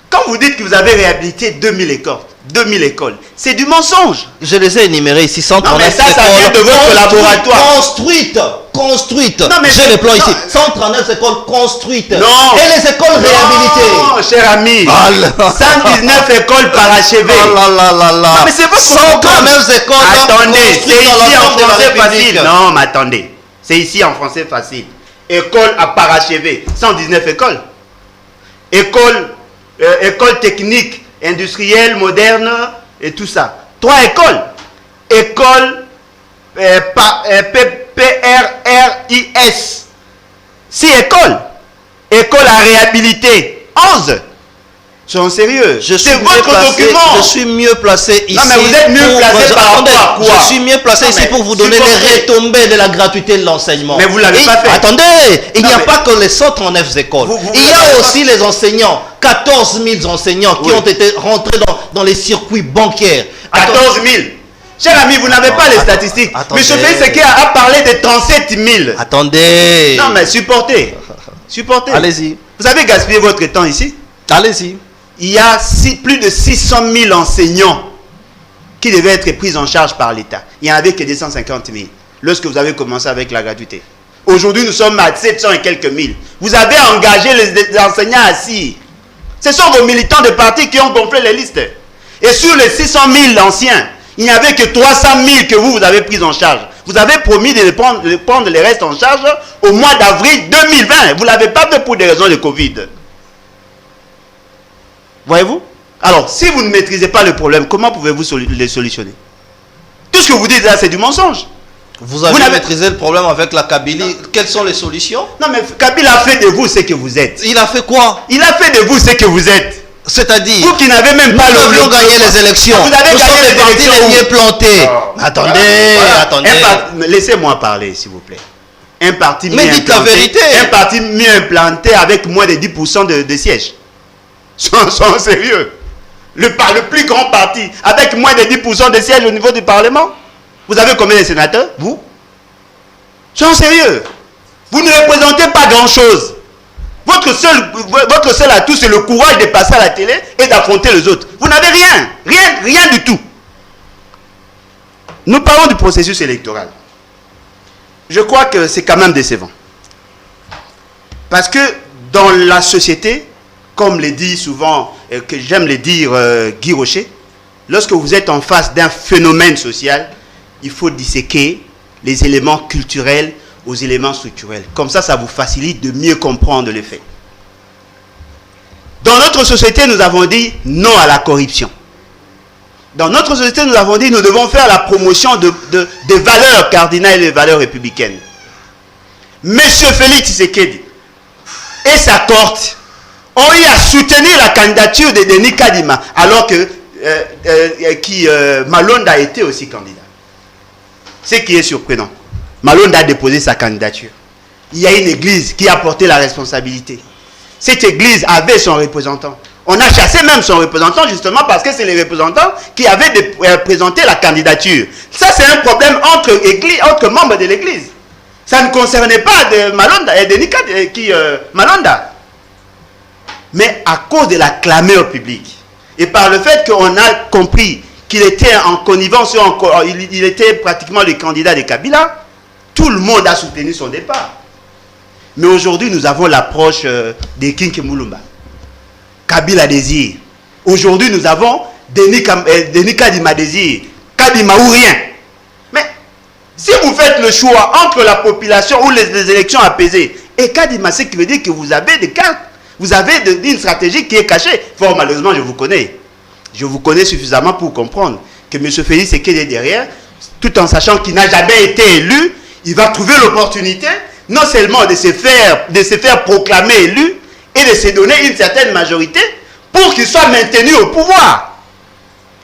Quand vous dites que vous avez réhabilité 2000 écoles, c'est du mensonge. Je les ai énumérés ici, 139 non, mais ça vient de votre laboratoire. Construites. Non, mais j'ai les plans ici. 139 écoles construites. Non. Et les écoles réhabilitées. Non, cher ami. 119 écoles parachevées. Oh là là là là. Non, mais c'est votre 139 écoles. Attendez, c'est ici en français facile. Non, mais attendez. C'est ici en français facile. École à parachever. 119 écoles. École technique, industrielle, moderne et tout ça. 3 écoles. École PRRIS. 6 écoles. École à réhabiliter. 11. Soyons sérieux. C'est votre document. Je suis mieux placé ici. Non, mais vous êtes mieux placé par rapport à quoi? Je suis mieux placé ici pour vous donner les retombées de la gratuité de l'enseignement. Mais vous ne l'avez pas fait. Attendez, il n'y a pas que les 139 écoles. Il y a aussi les enseignants. 14 000 enseignants qui ont été rentrés dans les circuits bancaires. 14 000. Cher ami, vous n'avez pas les statistiques. Monsieur Félix Sekei a parlé de 37 000. Attendez. Non, mais supportez. Allez-y. Vous avez gaspillé votre temps ici? Allez-y. Il y a plus de 600 000 enseignants qui devaient être pris en charge par l'État. Il n'y en avait que 250 000 lorsque vous avez commencé avec la gratuité. Aujourd'hui, nous sommes à 700 et quelques mille. Vous avez engagé les enseignants assis. Ce sont vos militants de parti qui ont gonflé les listes. Et sur les 600 000 anciens, il n'y avait que 300 000 que vous avez pris en charge. Vous avez promis de prendre les restes en charge au mois d'avril 2020. Vous ne l'avez pas fait pour des raisons de Covid. Voyez-vous? Alors, si vous ne maîtrisez pas le problème, comment pouvez-vous les solutionner? Tout ce que vous dites là, c'est du mensonge. Vous avez maîtrisé le problème avec la Kabylie. Quelles sont les solutions? Non, mais Kabila a fait de vous ce que vous êtes. Il a fait quoi? Il a fait de vous ce que vous êtes. C'est-à-dire, vous qui n'avez même pas nous avions gagné les élections. Vous avez gagné les élections. Les mieux plantés. Attendez. Laissez-moi parler, s'il vous plaît. Un parti mais dites la vérité. Un parti mieux implanté avec moins de 10% de sièges. Soyons sérieux. Le plus grand parti avec moins de 10% de sièges au niveau du Parlement. Vous avez combien de sénateurs? Vous? Soyons sérieux. Vous ne représentez pas grand-chose. Votre seul atout, c'est le courage de passer à la télé et d'affronter les autres. Vous n'avez rien. Rien du tout. Nous parlons du processus électoral. Je crois que c'est quand même décevant. Parce que dans la société, comme le dit souvent, que j'aime le dire Guy Rocher, lorsque vous êtes en face d'un phénomène social, il faut disséquer les éléments culturels aux éléments structurels. Comme ça, ça vous facilite de mieux comprendre les faits. Dans notre société, nous avons dit non à la corruption. Dans notre société, nous avons dit nous devons faire la promotion des valeurs cardinales et des valeurs républicaines. Monsieur Félix Tshisekedi et sa cohorte ont eu à soutenir la candidature de Denis Kadima, alors que Malonda était aussi candidat. Ce qui est surprenant. Malonda a déposé sa candidature. Il y a une église qui a porté la responsabilité. Cette église avait son représentant. On a chassé même son représentant justement parce que c'est les représentants qui avaient présenté la candidature. Ça, c'est un problème entre membres de l'église. Ça ne concernait pas de Malonda et de Malonda. Mais à cause de la clameur publique et par le fait qu'on a compris qu'il était en connivence, il était pratiquement le candidat de Kabila, Tout le monde a soutenu son départ. Mais aujourd'hui, nous avons l'approche de King Moulumba. Kabila désire. Aujourd'hui, nous avons Denis Kadima désire. Kadima ou rien. Mais si vous faites le choix entre la population ou les élections apaisées et Kadima, ce qui veut dire que vous avez des cartes, vous avez une stratégie qui est cachée. Fort malheureusement, je vous connais. Je vous connais suffisamment pour comprendre que M. Félix Sekedi est derrière, tout en sachant qu'il n'a jamais été élu, il va trouver l'opportunité non seulement de se faire proclamer élu et de se donner une certaine majorité pour qu'il soit maintenu au pouvoir.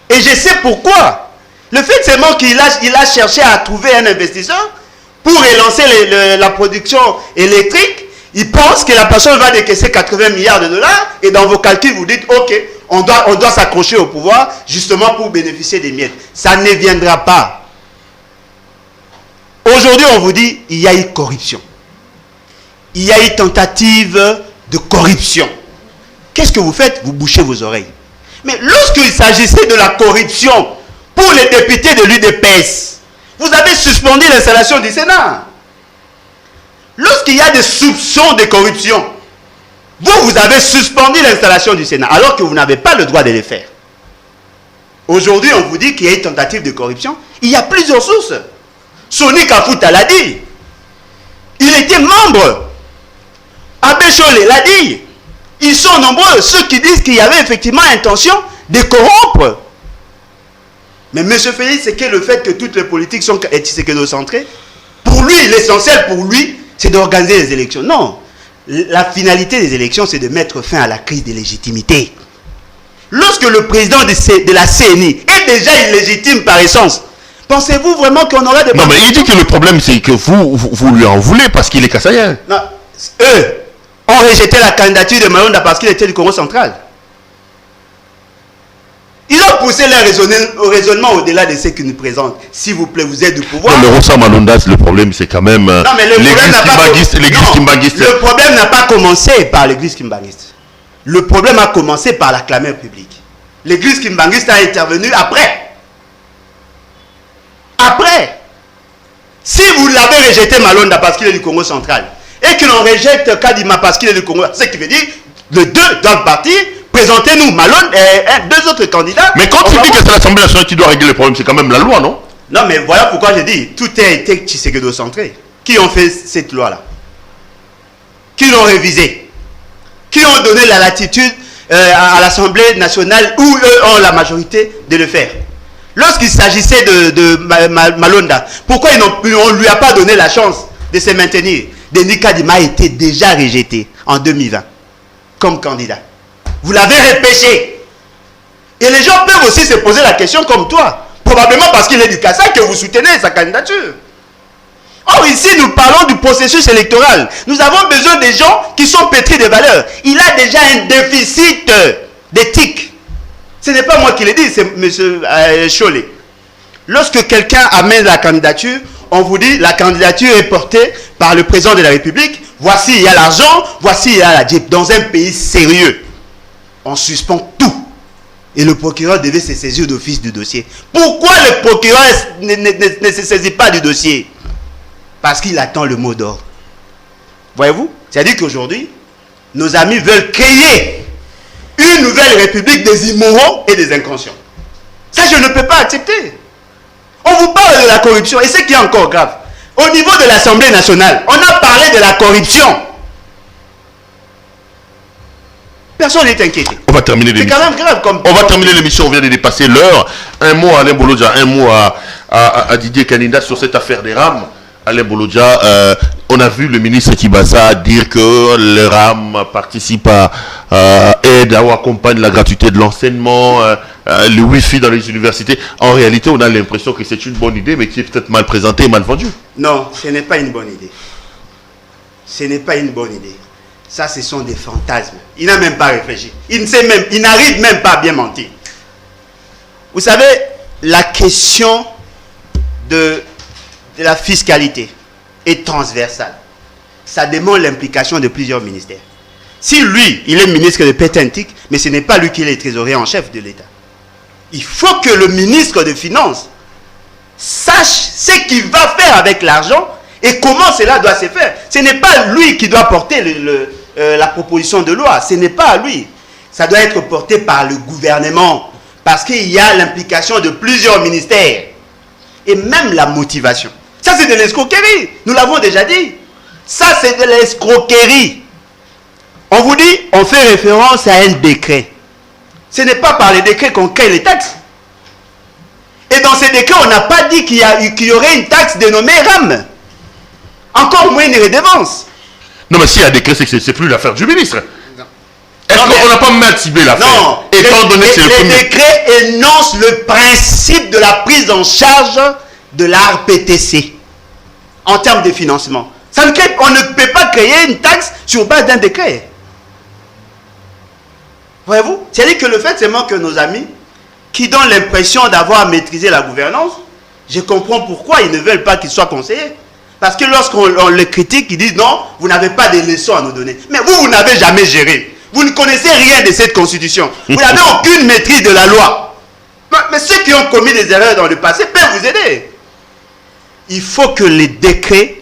Et je sais pourquoi. Le fait seulement qu'il a cherché à trouver un investisseur pour relancer la production électrique, il pense que la personne va décaisser 80 milliards de dollars et dans vos calculs, vous dites, ok, on doit s'accrocher au pouvoir justement pour bénéficier des miettes. Ça ne viendra pas. Aujourd'hui, on vous dit, il y a eu corruption. Il y a eu tentative de corruption. Qu'est-ce que vous faites? Vous bouchez vos oreilles. Mais lorsqu'il s'agissait de la corruption pour les députés de l'UDPS, vous avez suspendu l'installation du Sénat. Lorsqu'il y a des soupçons de corruption, vous avez suspendu l'installation du Sénat, alors que vous n'avez pas le droit de le faire. Aujourd'hui, on vous dit qu'il y a eu tentative de corruption. Il y a plusieurs sources. Soni Kafuta l'a dit. Il était membre. Abbé Cholé l'a dit. Ils sont nombreux, ceux qui disent qu'il y avait effectivement intention de corrompre. Mais M. Félix, c'est que le fait que toutes les politiques sont tshisekedi-centrées, pour lui, l'essentiel pour lui, c'est d'organiser les élections. Non. La finalité des élections, c'est de mettre fin à la crise de légitimité. Lorsque le président de la CNI est déjà illégitime par essence, pensez-vous vraiment qu'on aura des... Non, mais il dit que le problème, c'est que vous lui en voulez parce qu'il est kassaïen. Non, eux ont rejeté la candidature de Malonda parce qu'il était du Congo central. Ils ont poussé leur raisonnement au-delà de ce qu'ils nous présentent. S'il vous plaît, vous êtes du pouvoir. Non, mais Rosa Malonda, le problème, c'est quand même l'église kimbanguiste. Le problème n'a pas commencé par l'église kimbanguiste. Le problème a commencé par la clameur publique. L'église kimbanguiste a intervenu après. Après. Si vous l'avez rejeté Malonda parce qu'il est du Congo central, et que l'on rejette Kadima parce qu'il est du Congo, ce qui veut dire les deux doivent partir. Présentez-nous Malone et deux autres candidats. Mais quand tu dis que c'est l'Assemblée nationale qui doit régler les problèmes, c'est quand même la loi, non? Non, mais voilà pourquoi je dis, tout a été tshisekedi-centré. Qui ont fait cette loi-là? Qui l'ont révisée? Qui ont donné la latitude à l'Assemblée nationale où eux ont la majorité de le faire? Lorsqu'il s'agissait de Malonda, pourquoi on ne lui a pas donné la chance de se maintenir? Denis Kadima a été déjà rejeté en 2020 comme candidat. Vous l'avez repêché. Et les gens peuvent aussi se poser la question comme toi. Probablement parce qu'il est du Kassai que vous soutenez sa candidature. Or ici, nous parlons du processus électoral. Nous avons besoin des gens qui sont pétris de valeurs. Il a déjà un déficit d'éthique. Ce n'est pas moi qui le dis, c'est M. Cholé. Lorsque quelqu'un amène la candidature, on vous dit la candidature est portée par le président de la République. Voici, il y a l'argent, voici, il y a la JEP. Dans un pays sérieux, on suspend tout. Et le procureur devait se saisir d'office du dossier. Pourquoi le procureur ne se saisit pas du dossier? Parce qu'il attend le mot d'ordre. Voyez-vous? C'est-à-dire qu'aujourd'hui, nos amis veulent créer une nouvelle république des immoraux et des inconscients. Ça, je ne peux pas accepter. On vous parle de la corruption. Et ce qui est encore grave, au niveau de l'Assemblée nationale, on a parlé de la corruption. Personne n'est inquiété. On va terminer l'émission. C'est quand même grave comme... On va terminer l'émission, on vient de dépasser l'heure. Un mot à Alain Bolodja, un mot à Didier Kanina sur cette affaire des rames. Alain Bolodja, on a vu le ministre Kibasa dire que le RAM participe aide ou accompagne la gratuité de l'enseignement, le Wi-Fi dans les universités. En réalité, on a l'impression que c'est une bonne idée, mais qui est peut-être mal présentée et mal vendue. Non, ce n'est pas une bonne idée. Ce n'est pas une bonne idée. Ça, ce sont des fantasmes. Il n'a même pas réfléchi. Il n'arrive même pas à bien mentir. Vous savez, la question de la fiscalité est transversale. Ça demande l'implication de plusieurs ministères. Si lui, il est ministre de Pétentique, mais ce n'est pas lui qui est le trésorier en chef de l'État. Il faut que le ministre des Finances sache ce qu'il va faire avec l'argent Et comment cela doit se faire? Ce n'est pas lui qui doit porter la proposition de loi. Ce n'est pas à lui. Ça doit être porté par le gouvernement. Parce qu'il y a l'implication de plusieurs ministères. Et même la motivation. Ça, c'est de l'escroquerie. Nous l'avons déjà dit. Ça, c'est de l'escroquerie. On vous dit, on fait référence à un décret. Ce n'est pas par les décrets qu'on crée les taxes. Et dans ces décrets, on n'a pas dit qu'il y aurait une taxe dénommée RAM. Encore moins une redevance. Non, mais s'il y a un décret, c'est que c'est plus l'affaire du ministre. Est-ce qu'on n'a pas mal ciblé l'affaire? Non, étant donné que c'est le premier... décret énonce le principe de la prise en charge de l'ARPTC en termes de financement. On ne peut pas créer une taxe sur base d'un décret. Voyez-vous? C'est-à-dire que le fait seulement que nos amis qui donnent l'impression d'avoir maîtrisé la gouvernance, je comprends pourquoi ils ne veulent pas qu'ils soient conseillers. Parce que lorsqu'on les critique, ils disent non, vous n'avez pas de leçons à nous donner. Mais vous n'avez jamais géré. Vous ne connaissez rien de cette constitution. Vous n'avez aucune maîtrise de la loi. Mais ceux qui ont commis des erreurs dans le passé peuvent vous aider. Il faut que les décrets,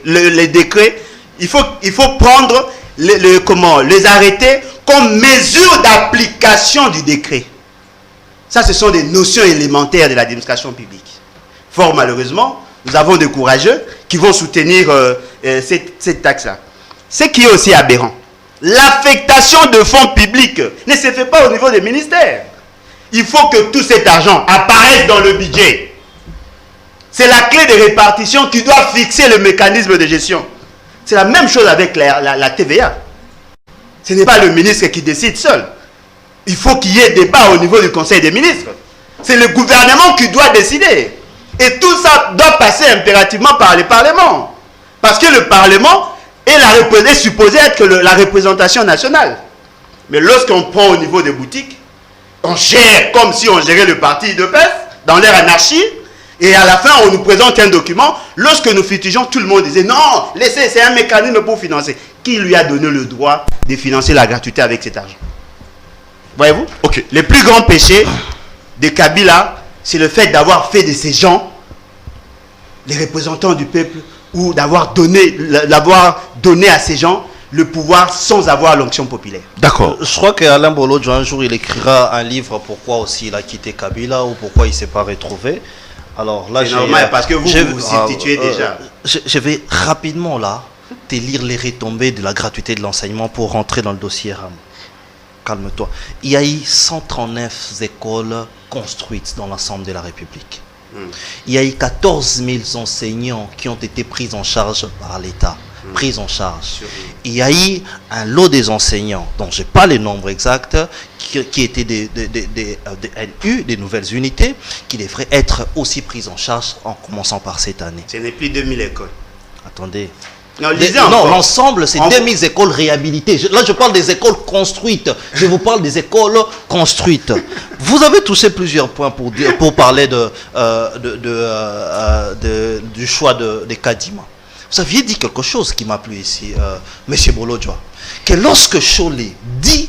il faut prendre les arrêter comme mesure d'application du décret. Ça, ce sont des notions élémentaires de l'administration publique. Fort malheureusement, nous avons des courageux qui vont soutenir cette taxe-là. Ce qui est aussi aberrant, l'affectation de fonds publics ne se fait pas au niveau des ministères. Il faut que tout cet argent apparaisse dans le budget. C'est la clé de répartition qui doit fixer le mécanisme de gestion. C'est la même chose avec la TVA. Ce n'est pas le ministre qui décide seul. Il faut qu'il y ait débat au niveau du Conseil des ministres. C'est le gouvernement qui doit décider. Et tout ça doit passer impérativement par le Parlement. Parce que le Parlement est supposé être la représentation nationale. Mais lorsqu'on prend au niveau des boutiques, on gère comme si on gérait le parti de PES dans leur anarchie. Et à la fin, on nous présente un document. Lorsque nous fustigeons, tout le monde disait non, laissez, c'est un mécanisme pour financer. Qui lui a donné le droit de financer la gratuité avec cet argent? Voyez-vous? Ok. Le plus grand péché de Kabila, c'est le fait d'avoir fait de ces gens les représentants du peuple ou d'avoir donné à ces gens le pouvoir sans avoir l'onction populaire. D'accord. Je crois qu'Alain Bolodjo, un jour, il écrira un livre pourquoi aussi il a quitté Kabila ou pourquoi il ne s'est pas retrouvé. Alors là, c'est normal parce que vous vous situez déjà. Je vais rapidement là te lire les retombées de la gratuité de l'enseignement pour rentrer dans le dossier RAM. Calme-toi. Il y a eu 139 écoles construites dans l'ensemble de la République. Il y a eu 14 000 enseignants qui ont été pris en charge par l'État. Pris en charge. Il y a eu un lot des enseignants, dont je n'ai pas les nombres exacts, qui étaient des NU, des nouvelles unités, qui devraient être aussi prises en charge en commençant par cette année. Ce n'est plus 2000 écoles. Attendez. Non, l'ensemble, c'est 2000 écoles réhabilitées. Là, je parle des écoles construites. Je vous parle des écoles construites. Vous avez touché plusieurs points pour parler du choix de Kadima. Vous aviez dit quelque chose qui m'a plu ici, M. Bolodjo. Que lorsque Cholet dit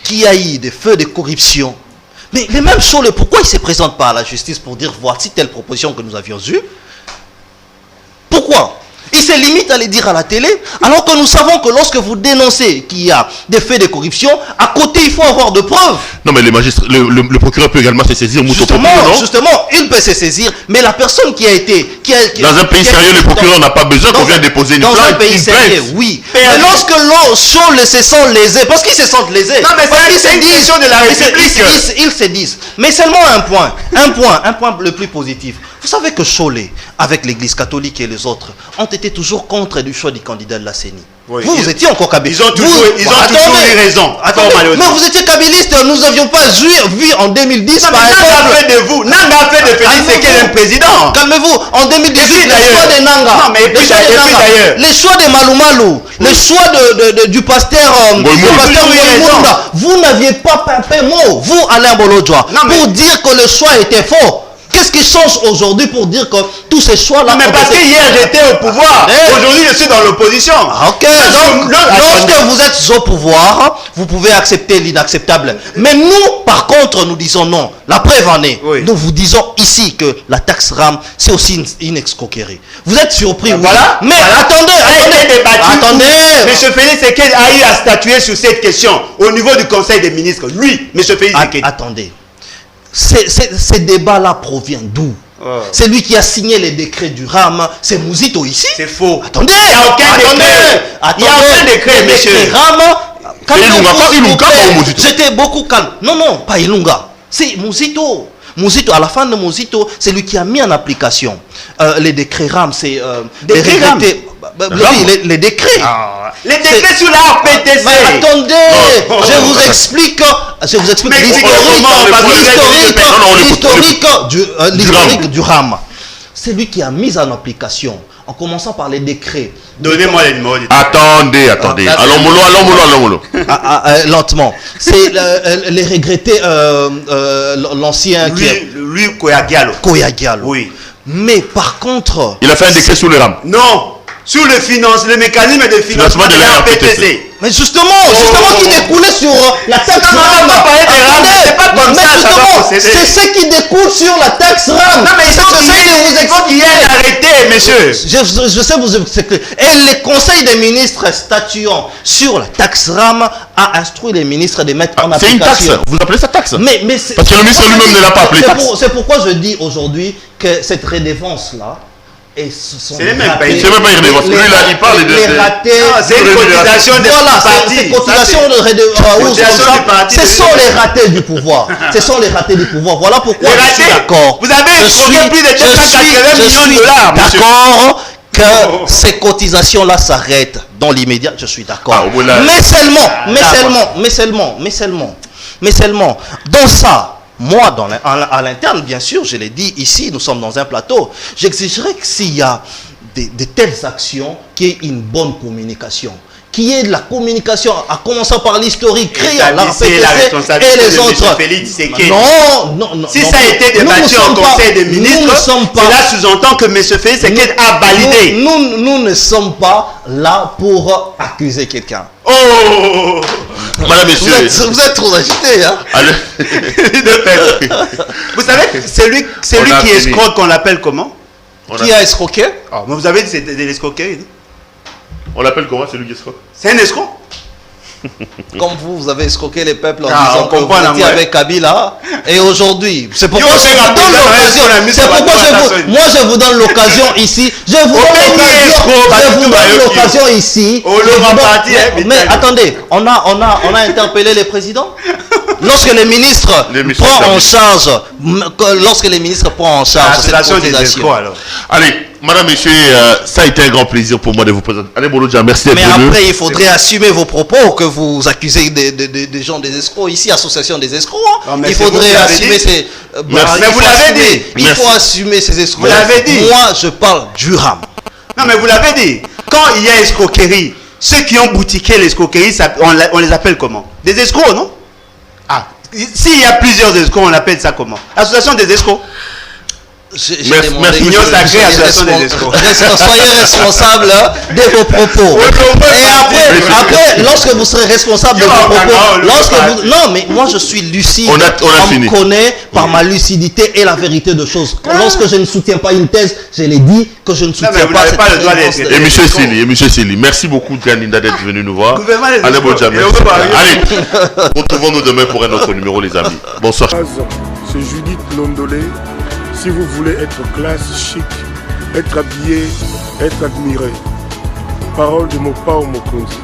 qu'il y a eu des feux de corruption, mais le même Cholet, pourquoi il ne se présente pas à la justice pour dire voici telle proposition que nous avions eue? Pourquoi? Il se limite à les dire à la télé, alors que nous savons que lorsque vous dénoncez qu'il y a des faits de corruption, à côté il faut avoir de preuves. Non mais le procureur peut également se saisir. Justement, il peut se saisir, mais la personne qui a été... dans un pays sérieux, le procureur n'a pas besoin qu'on vienne déposer une plainte. Dans un pays sérieux, oui. Mais lorsque Cholet se sent lésé, parce qu'ils se sentent lésés, non mais c'est une question de la République. Ils se disent, mais seulement un point le plus positif. Vous savez que Cholet, avec l'église catholique et les autres, ont été toujours contre du choix du candidat de la CENI. Oui, vous étiez encore kabiliste. Ils ont toujours eu raison. Mais vous étiez kabiliste, nous n'avions pas vu en 2010 par exemple. Nanga a fait de Félix Sekele un président. Calmez-vous, en 2018, les choix de Nanga, non, mais d'ailleurs, les choix de Malumalu, les choix du pasteur Moïmunda, vous n'aviez pas pimpé mot, vous Alain Bolodjo, pour dire que le choix était faux. Qu'est-ce qui change aujourd'hui pour dire que tous ces choix-là... Mais parce que hier j'étais au pouvoir, aujourd'hui je suis dans l'opposition. Ok, donc lorsque vous êtes au pouvoir, vous pouvez accepter l'inacceptable. Mais nous, par contre, nous disons non. La preuve en est. Oui. Nous vous disons ici que la taxe RAM, c'est aussi une escroquerie. Vous êtes surpris, oui. Voilà. Mais Voilà. attendez, attendez. M. Félix Seked a eu à statuer sur cette question au niveau du Conseil des ministres. Lui, M. Félix Seked. Attendez. Ces débats-là proviennent d'où? C'est lui qui a signé les décrets du RAM. C'est Mouzito ici. C'est faux. Attendez. Il n'y a aucun décret. Il n'y a aucun décret, monsieur. RAM. Ilunga, pas Mouzito. J'étais beaucoup calme. Non, pas Ilunga. C'est Mouzito. Mouzito, à la fin de Mouzito, c'est lui qui a mis en application les décrets RAM. C'est les décrets. Les décrets sur la RPTC. Mais attendez, je vous explique l'historique du RAM. C'est lui qui a mis en application, en commençant par les décrets. Donnez-moi les numéros. Attendez. Allons-mollo. Lentement. C'est les regrettés, l'ancien qui est... Lui, Koyagialo. Oui. Mais par contre... Il a fait un décret sur le RAM. Non. Sur le mécanisme de financement de la RPTC. Mais justement qui découlait sur la taxe RAM. C'est pas comme ça. C'est ce qui découle sur la taxe RAM. Non, mais il faut qu'il y ait un arrêté, monsieur. Je sais vous expliquer. Et le Conseil des ministres statuant sur la taxe RAM a instruit les ministres de mettre en application. C'est une taxe. Vous appelez ça taxe? Mais parce que le ministre lui-même ne l'a pas appelé taxe. C'est pourquoi je dis aujourd'hui que cette redevance-là, et ce sont c'est même pas une redevance. Lui, là, il parle de... C'est une cotisation de parti. C'est cotisation de parti. Ce sont les ratés du pouvoir. Voilà pourquoi je suis d'accord. Vous avez escroqué plus de 280 millions de dollars, monsieur. D'accord que ces cotisations-là s'arrêtent dans l'immédiat. Je suis d'accord. Mais seulement, dans ça, moi, à l'interne, bien sûr, je l'ai dit ici, nous sommes dans un plateau, j'exigerais que s'il y a de telles actions, qu'il y ait une bonne communication. Qu'il y ait de la communication, à commencer par l'historique, créant la RPTC et les autres. Non. Si ça a été débattu au Conseil des ministres, cela sous-entend que M. Félix Seked a validé. Nous ne sommes pas là pour accuser quelqu'un. Oh, madame, monsieur. Vous êtes trop agité, hein? Vous savez, celui qui escroque, on l'appelle comment? Qui a escroqué? Mais vous avez dit que c'était de l'escroquerie. On l'appelle comment, celui qui escroque? C'est un escroc. Comme vous avez escroqué les peuples en disant que vous étiez avec Kabila. Et aujourd'hui, c'est pourquoi je vous donne l'occasion ici. Je vous donne l'occasion ici. Mais attendez, on a interpellé les présidents. Lorsque les ministres prennent en charge cette cotisation. Allez, madame, monsieur, ça a été un grand plaisir pour moi de vous présenter. Allez, Boloja, merci d'être venu. Mais après, il faudrait assumer vos propos, que vous accusez des gens des escrocs. Ici, association des escrocs. Il faudrait assumer ces... Mais vous l'avez dit. Il faut assumer ces escrocs. Vous l'avez dit. Moi, je parle du RAM. Non, mais vous l'avez dit. Quand il y a escroquerie, ceux qui ont boutiqué l'escroquerie, on les appelle comment? Des escrocs, non? S'il y a plusieurs escrocs, on appelle ça comment? Association des escrocs. Merci. Soyez responsable de vos propos. Et après, lorsque vous serez responsable de vos propos, non, mais moi je suis lucide. On me connaît par ma lucidité et la vérité de choses. Lorsque je ne soutiens pas une thèse, je l'ai dit que je ne soutiens pas cette thèse. Et monsieur Sili, merci beaucoup Ganinda d'être venu nous voir. Allez, retrouvons-nous demain pour un autre numéro, les amis. Bonsoir. C'est Judith Londolé. Si vous voulez être classe, chic, être habillé, être admiré. Parole de Mopao Mokonzi.